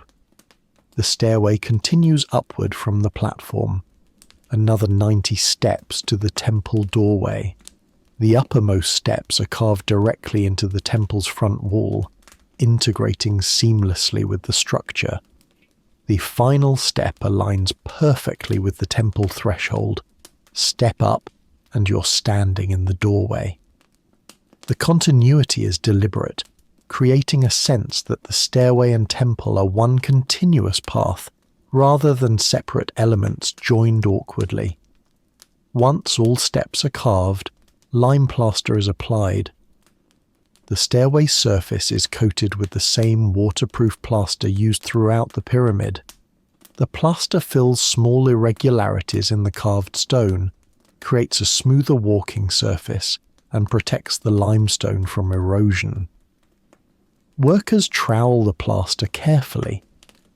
The stairway continues upward from the platform, another 90 steps to the temple doorway. The uppermost steps are carved directly into the temple's front wall, integrating seamlessly with the structure. The final step aligns perfectly with the temple threshold. Step up, and you're standing in the doorway. The continuity is deliberate, creating a sense that the stairway and temple are one continuous path, rather than separate elements joined awkwardly. Once all steps are carved, lime plaster is applied. The stairway surface is coated with the same waterproof plaster used throughout the pyramid. The plaster fills small irregularities in the carved stone, creates a smoother walking surface, and protects the limestone from erosion. Workers trowel the plaster carefully,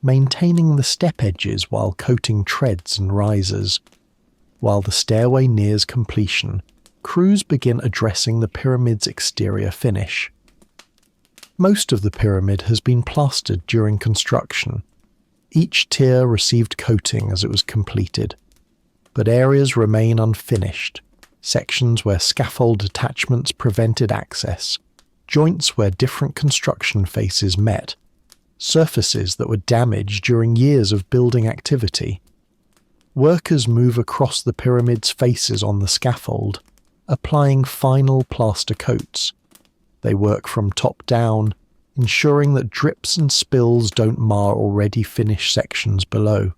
maintaining the step edges while coating treads and risers. While the stairway nears completion, crews begin addressing the pyramid's exterior finish. Most of the pyramid has been plastered during construction. Each tier received coating as it was completed, but areas remain unfinished, sections where scaffold attachments prevented access, joints where different construction phases met, surfaces that were damaged during years of building activity. Workers move across the pyramid's faces on the scaffold, applying final plaster coats. They work from top down, ensuring that drips and spills don't mar already finished sections below.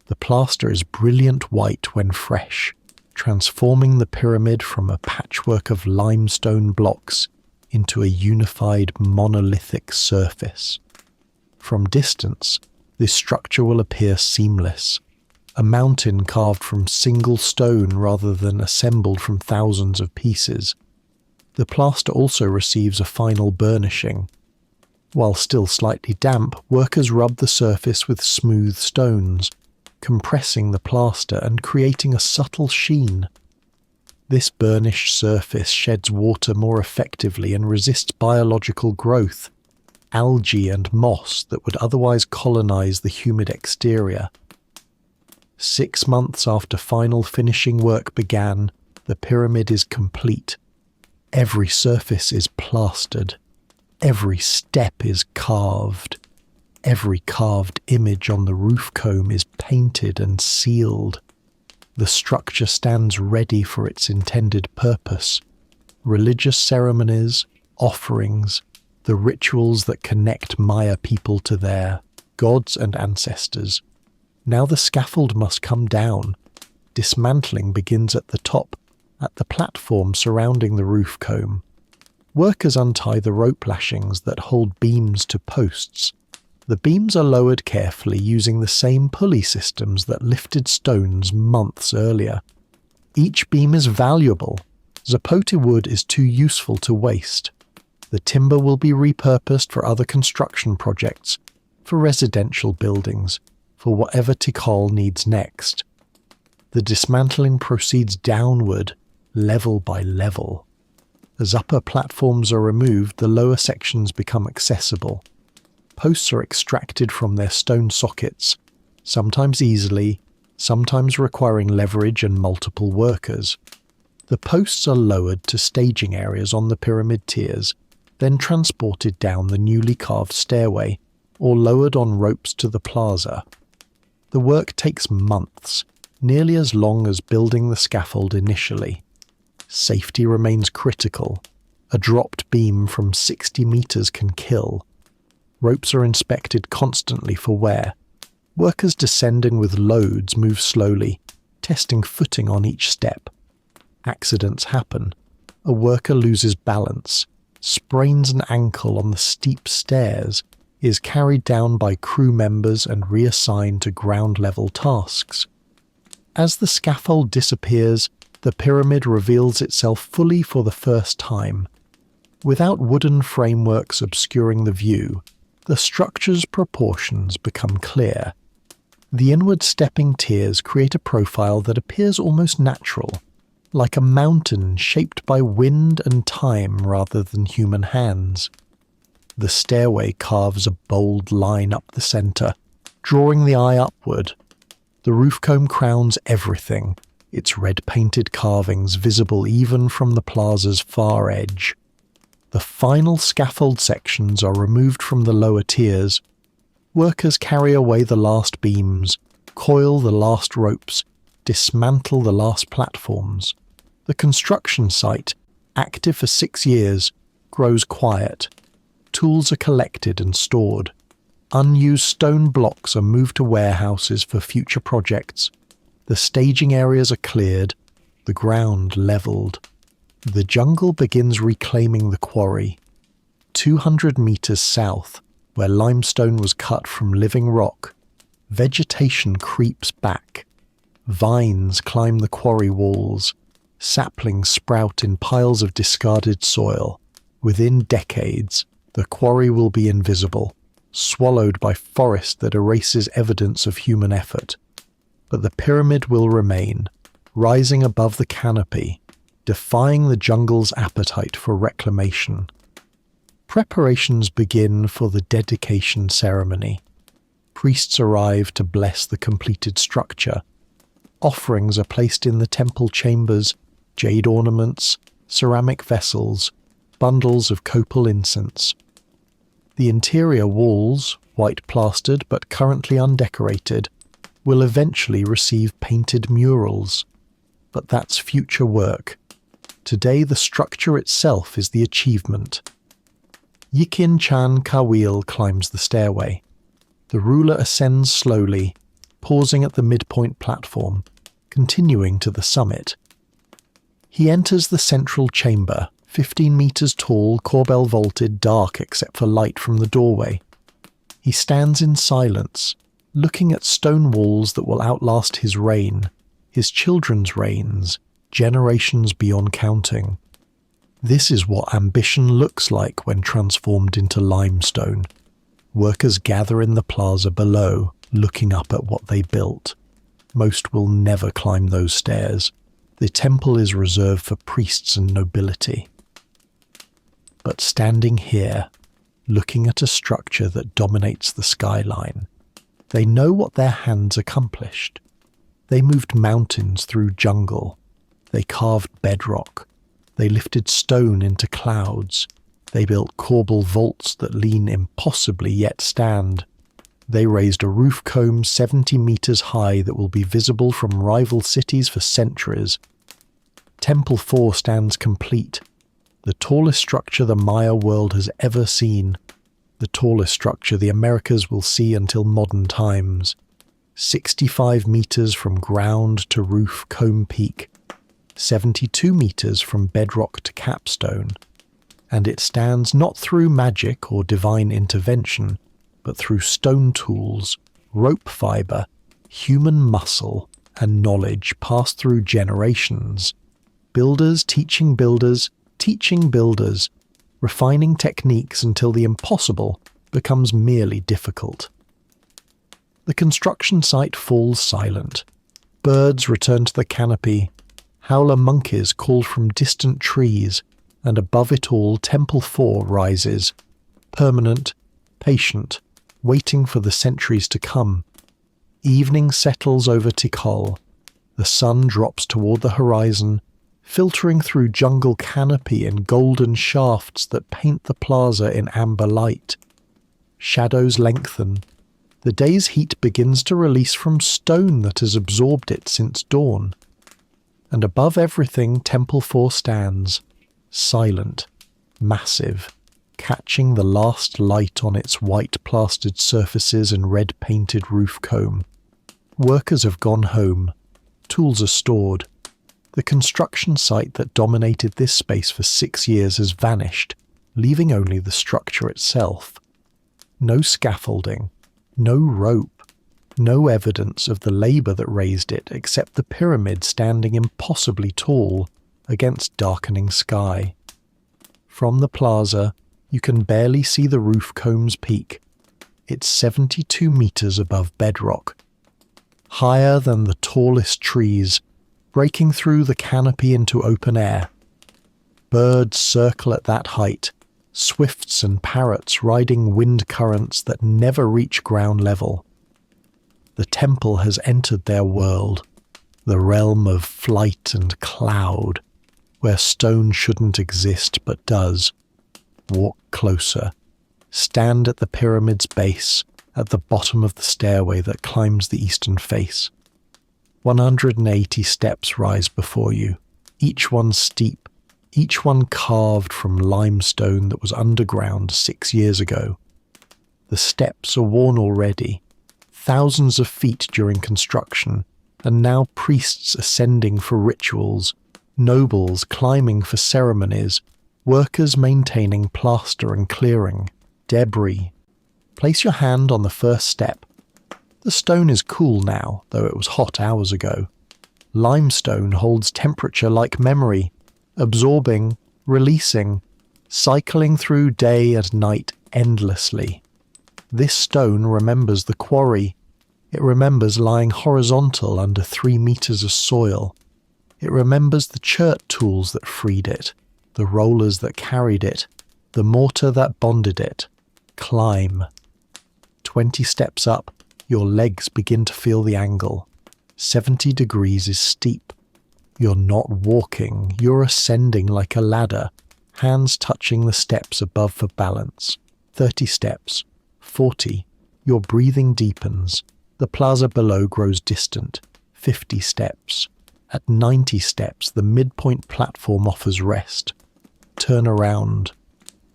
The plaster is brilliant white when fresh, transforming the pyramid from a patchwork of limestone blocks into a unified monolithic surface. From distance, this structure will appear seamless, a mountain carved from single stone rather than assembled from thousands of pieces. The plaster also receives a final burnishing. While still slightly damp, workers rub the surface with smooth stones, compressing the plaster and creating a subtle sheen. This burnished surface sheds water more effectively and resists biological growth, algae and moss that would otherwise colonize the humid exterior. 6 months after final finishing work began, the pyramid is complete. Every surface is plastered. Every step is carved. Every carved image on the roof comb is painted and sealed. The structure stands ready for its intended purpose. Religious ceremonies, offerings, the rituals that connect Maya people to their gods and ancestors. Now the scaffold must come down. Dismantling begins at the top, at the platform surrounding the roof comb. Workers untie the rope lashings that hold beams to posts. The beams are lowered carefully using the same pulley systems that lifted stones months earlier. Each beam is valuable. Zapote wood is too useful to waste. The timber will be repurposed for other construction projects, for residential buildings, for whatever Tikal needs next. The dismantling proceeds downward, level by level. As upper platforms are removed, the lower sections become accessible. Posts are extracted from their stone sockets, sometimes easily, sometimes requiring leverage and multiple workers. The posts are lowered to staging areas on the pyramid tiers, then transported down the newly carved stairway, or lowered on ropes to the plaza. The work takes months, nearly as long as building the scaffold initially. Safety remains critical. A dropped beam from 60 meters can kill. Ropes are inspected constantly for wear. Workers descending with loads move slowly, testing footing on each step. Accidents happen. A worker loses balance, sprains an ankle on the steep stairs, is carried down by crew members and reassigned to ground-level tasks. As the scaffold disappears, the pyramid reveals itself fully for the first time. Without wooden frameworks obscuring the view, the structure's proportions become clear. The inward-stepping tiers create a profile that appears almost natural, like a mountain shaped by wind and time rather than human hands. The stairway carves a bold line up the center, drawing the eye upward. The roof comb crowns everything, its red-painted carvings visible even from the plaza's far edge. The final scaffold sections are removed from the lower tiers. Workers carry away the last beams, coil the last ropes, dismantle the last platforms. The construction site, active for 6 years, grows quiet. Tools are collected and stored. Unused stone blocks are moved to warehouses for future projects. The staging areas are cleared, the ground levelled. The jungle begins reclaiming the quarry. 200 meters south, where limestone was cut from living rock, vegetation creeps back. Vines climb the quarry walls. Saplings sprout in piles of discarded soil. Within decades, the quarry will be invisible, swallowed by forest that erases evidence of human effort. But the pyramid will remain, rising above the canopy, defying the jungle's appetite for reclamation. Preparations begin for the dedication ceremony. Priests arrive to bless the completed structure. Offerings are placed in the temple chambers, jade ornaments, ceramic vessels, bundles of copal incense. The interior walls, white plastered but currently undecorated, will eventually receive painted murals. But that's future work. Today the structure itself is the achievement. Yikin Chan Kawil climbs the stairway. The ruler ascends slowly, pausing at the midpoint platform, continuing to the summit. He enters the central chamber, 15 meters tall, corbel vaulted, dark except for light from the doorway. He stands in silence, looking at stone walls that will outlast his reign, his children's reigns, generations beyond counting. This is what ambition looks like when transformed into limestone. Workers gather in the plaza below, looking up at what they built. Most will never climb those stairs. The temple is reserved for priests and nobility. But standing here, looking at a structure that dominates the skyline, they know what their hands accomplished. They moved mountains through jungle. They carved bedrock. They lifted stone into clouds. They built corbel vaults that lean impossibly yet stand. They raised a roof comb 70 meters high that will be visible from rival cities for centuries. Temple 4 stands complete, the tallest structure the Maya world has ever seen, the tallest structure the Americas will see until modern times. 65 meters from ground to roof comb peak, 72 meters from bedrock to capstone, and it stands not through magic or divine intervention, but through stone tools, rope fibre, human muscle, and knowledge passed through generations. Builders teaching builders, refining techniques until the impossible becomes merely difficult. The construction site falls silent. Birds return to the canopy. Howler monkeys call from distant trees, and above it all Temple 4 rises, permanent, patient, waiting for the centuries to come. Evening settles over Tikal. The sun drops toward the horizon, filtering through jungle canopy in golden shafts that paint the plaza in amber light. Shadows lengthen. The day's heat begins to release from stone that has absorbed it since dawn. And above everything Temple 4 stands, silent, massive, catching the last light on its white-plastered surfaces and red-painted roof comb. Workers have gone home. Tools are stored. The construction site that dominated this space for 6 years has vanished, leaving only the structure itself. No scaffolding, no rope, no evidence of the labour that raised it except the pyramid standing impossibly tall against darkening sky. From the plaza, you can barely see the roof comb's peak. It's 72 metres above bedrock, higher than the tallest trees, breaking through the canopy into open air. Birds circle at that height, swifts and parrots riding wind currents that never reach ground level. The temple has entered their world, the realm of flight and cloud, where stone shouldn't exist but does. Walk closer. Stand at the pyramid's base, at the bottom of the stairway that climbs the eastern face. 180 steps rise before you, each one steep, each one carved from limestone that was underground 6 years ago. The steps are worn already, thousands of feet during construction, and now priests ascending for rituals, nobles climbing for ceremonies, workers maintaining plaster and clearing, debris. Place your hand on the first step. The stone is cool now, though it was hot hours ago. Limestone holds temperature like memory, absorbing, releasing, cycling through day and night endlessly. This stone remembers the quarry. It remembers lying horizontal under 3 meters of soil. It remembers the chert tools that freed it, the rollers that carried it, the mortar that bonded it. Climb. 20 steps up, your legs begin to feel the angle. 70 degrees is steep. You're not walking, you're ascending like a ladder, hands touching the steps above for balance. 30 steps. 40. Your breathing deepens. The plaza below grows distant. 50 steps. At 90 steps, the midpoint platform offers rest. Turn around.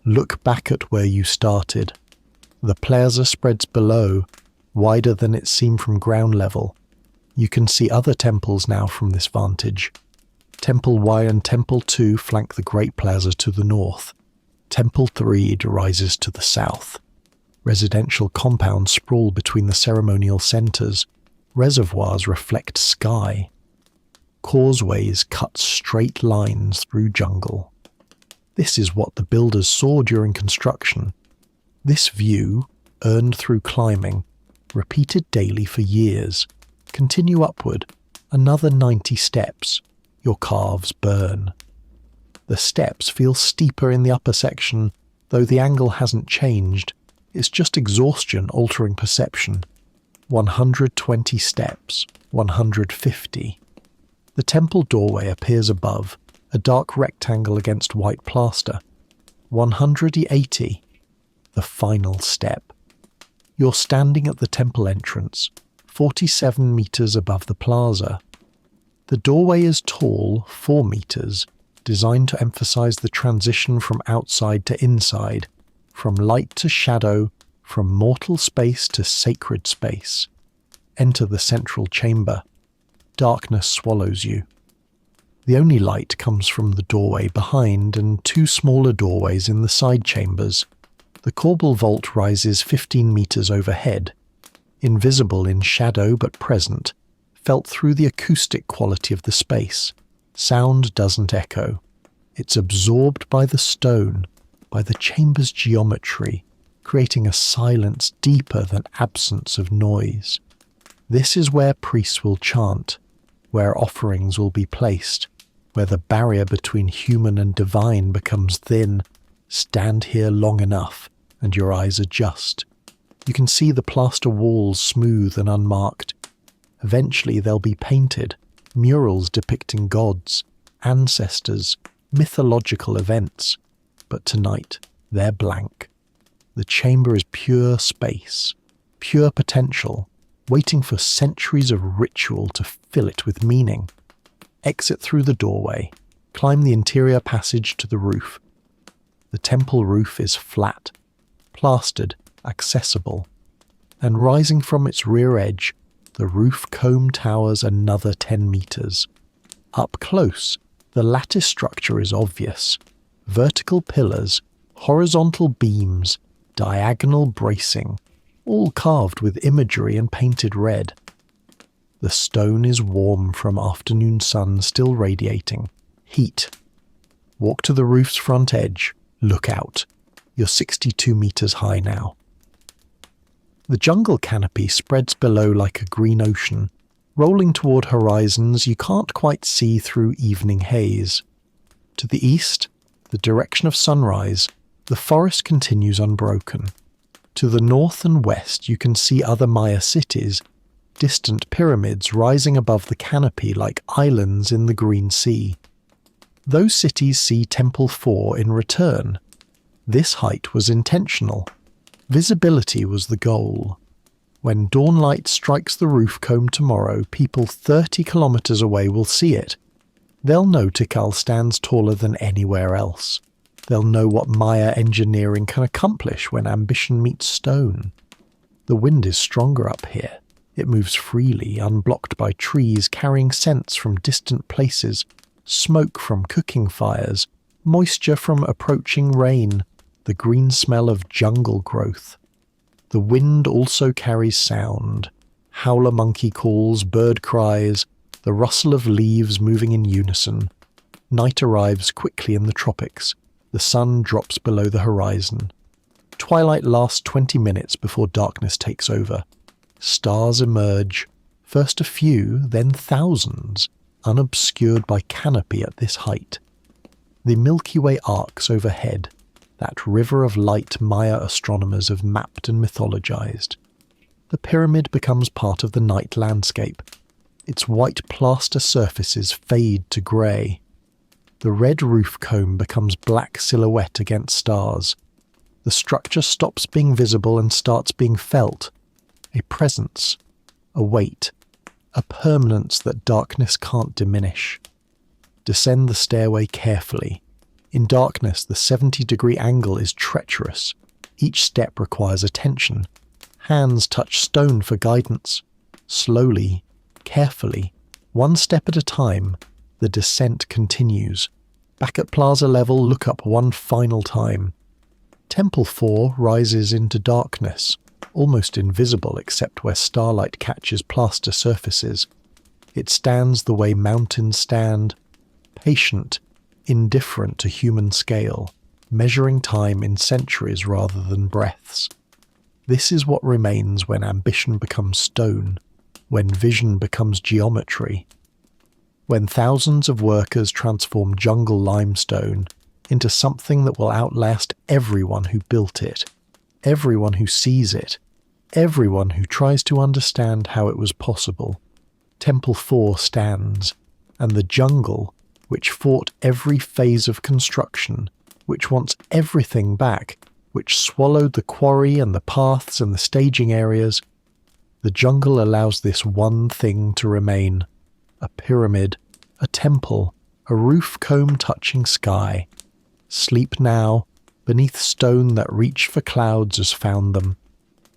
Look back at where you started. The plaza spreads below, wider than it seemed from ground level. You can see other temples now from this vantage. Temple Y and Temple 2 flank the Great Plaza to the north. Temple 3 rises to the south. Residential compounds sprawl between the ceremonial centres. Reservoirs reflect sky. Causeways cut straight lines through jungle. This is what the builders saw during construction. This view, earned through climbing, repeated daily for years. Continue upward, another 90 steps. Your calves burn. The steps feel steeper in the upper section, though the angle hasn't changed. It's just exhaustion altering perception. 120 steps, 150. The temple doorway appears above, a dark rectangle against white plaster. 180. The final step. You're standing at the temple entrance, 47 meters above the plaza. The doorway is tall, 4 meters, designed to emphasize the transition from outside to inside, from light to shadow, from mortal space to sacred space. Enter the central chamber. Darkness swallows you. The only light comes from the doorway behind and 2 smaller doorways in the side chambers. The corbel vault rises 15 meters overhead, invisible in shadow but present, felt through the acoustic quality of the space. Sound doesn't echo. It's absorbed by the stone, by the chamber's geometry, creating a silence deeper than absence of noise. This is where priests will chant, where offerings will be placed, where the barrier between human and divine becomes thin. Stand here long enough, and your eyes adjust. You can see the plaster walls smooth and unmarked. Eventually they'll be painted, murals depicting gods, ancestors, mythological events. But tonight, they're blank. The chamber is pure space, pure potential, waiting for centuries of ritual to fill it with meaning. Exit through the doorway, climb the interior passage to the roof. The temple roof is flat, plastered, accessible, and rising from its rear edge, the roof comb towers another 10 meters. Up close, the lattice structure is obvious. Vertical pillars, horizontal beams, diagonal bracing, all carved with imagery and painted red. The stone is warm from afternoon sun still radiating. Heat. Walk to the roof's front edge. Look out. You're 62 meters high now. The jungle canopy spreads below like a green ocean, rolling toward horizons you can't quite see through evening haze. To the east, the direction of sunrise, the forest continues unbroken. To the north and west you can see other Maya cities, distant pyramids rising above the canopy like islands in the green sea. Those cities see Temple 4 in return. This height was intentional. Visibility was the goal. When dawnlight strikes the roof comb tomorrow, people 30 kilometers away will see it. They'll know Tikal stands taller than anywhere else. They'll know what Maya engineering can accomplish when ambition meets stone. The wind is stronger up here. It moves freely, unblocked by trees, carrying scents from distant places, smoke from cooking fires, moisture from approaching rain, the green smell of jungle growth. The wind also carries sound. Howler monkey calls, bird cries, the rustle of leaves moving in unison. Night arrives quickly in the tropics. The sun drops below the horizon. Twilight lasts 20 minutes before darkness takes over. Stars emerge, first a few, then thousands, unobscured by canopy at this height. The Milky Way arcs overhead, that river of light Maya astronomers have mapped and mythologized. The pyramid becomes part of the night landscape. Its white plaster surfaces fade to grey. The red roof comb becomes black silhouette against stars. The structure stops being visible and starts being felt. A presence, a weight, a permanence that darkness can't diminish. Descend the stairway carefully. In darkness, the 70-degree angle is treacherous. Each step requires attention. Hands touch stone for guidance. Slowly, carefully, one step at a time, the descent continues. Back at plaza level, look up one final time. Temple 4 rises into darkness, almost invisible except where starlight catches plaster surfaces. It stands the way mountains stand, patient, indifferent to human scale, measuring time in centuries rather than breaths. This is what remains when ambition becomes stone, when vision becomes geometry, when thousands of workers transform jungle limestone into something that will outlast everyone who built it, everyone who sees it, everyone who tries to understand how it was possible. Temple 4 stands, and the jungle, which fought every phase of construction, which wants everything back, which swallowed the quarry and the paths and the staging areas, the jungle allows this one thing to remain: a pyramid, a temple, a roof comb touching sky. Sleep now, beneath stone that reached for clouds as found them.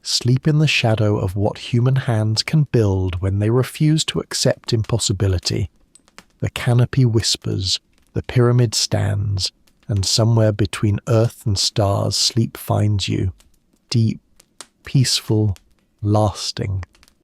Sleep in the shadow of what human hands can build when they refuse to accept impossibility. The canopy whispers, the pyramid stands, and somewhere between earth and stars sleep finds you, deep, peaceful, lasting.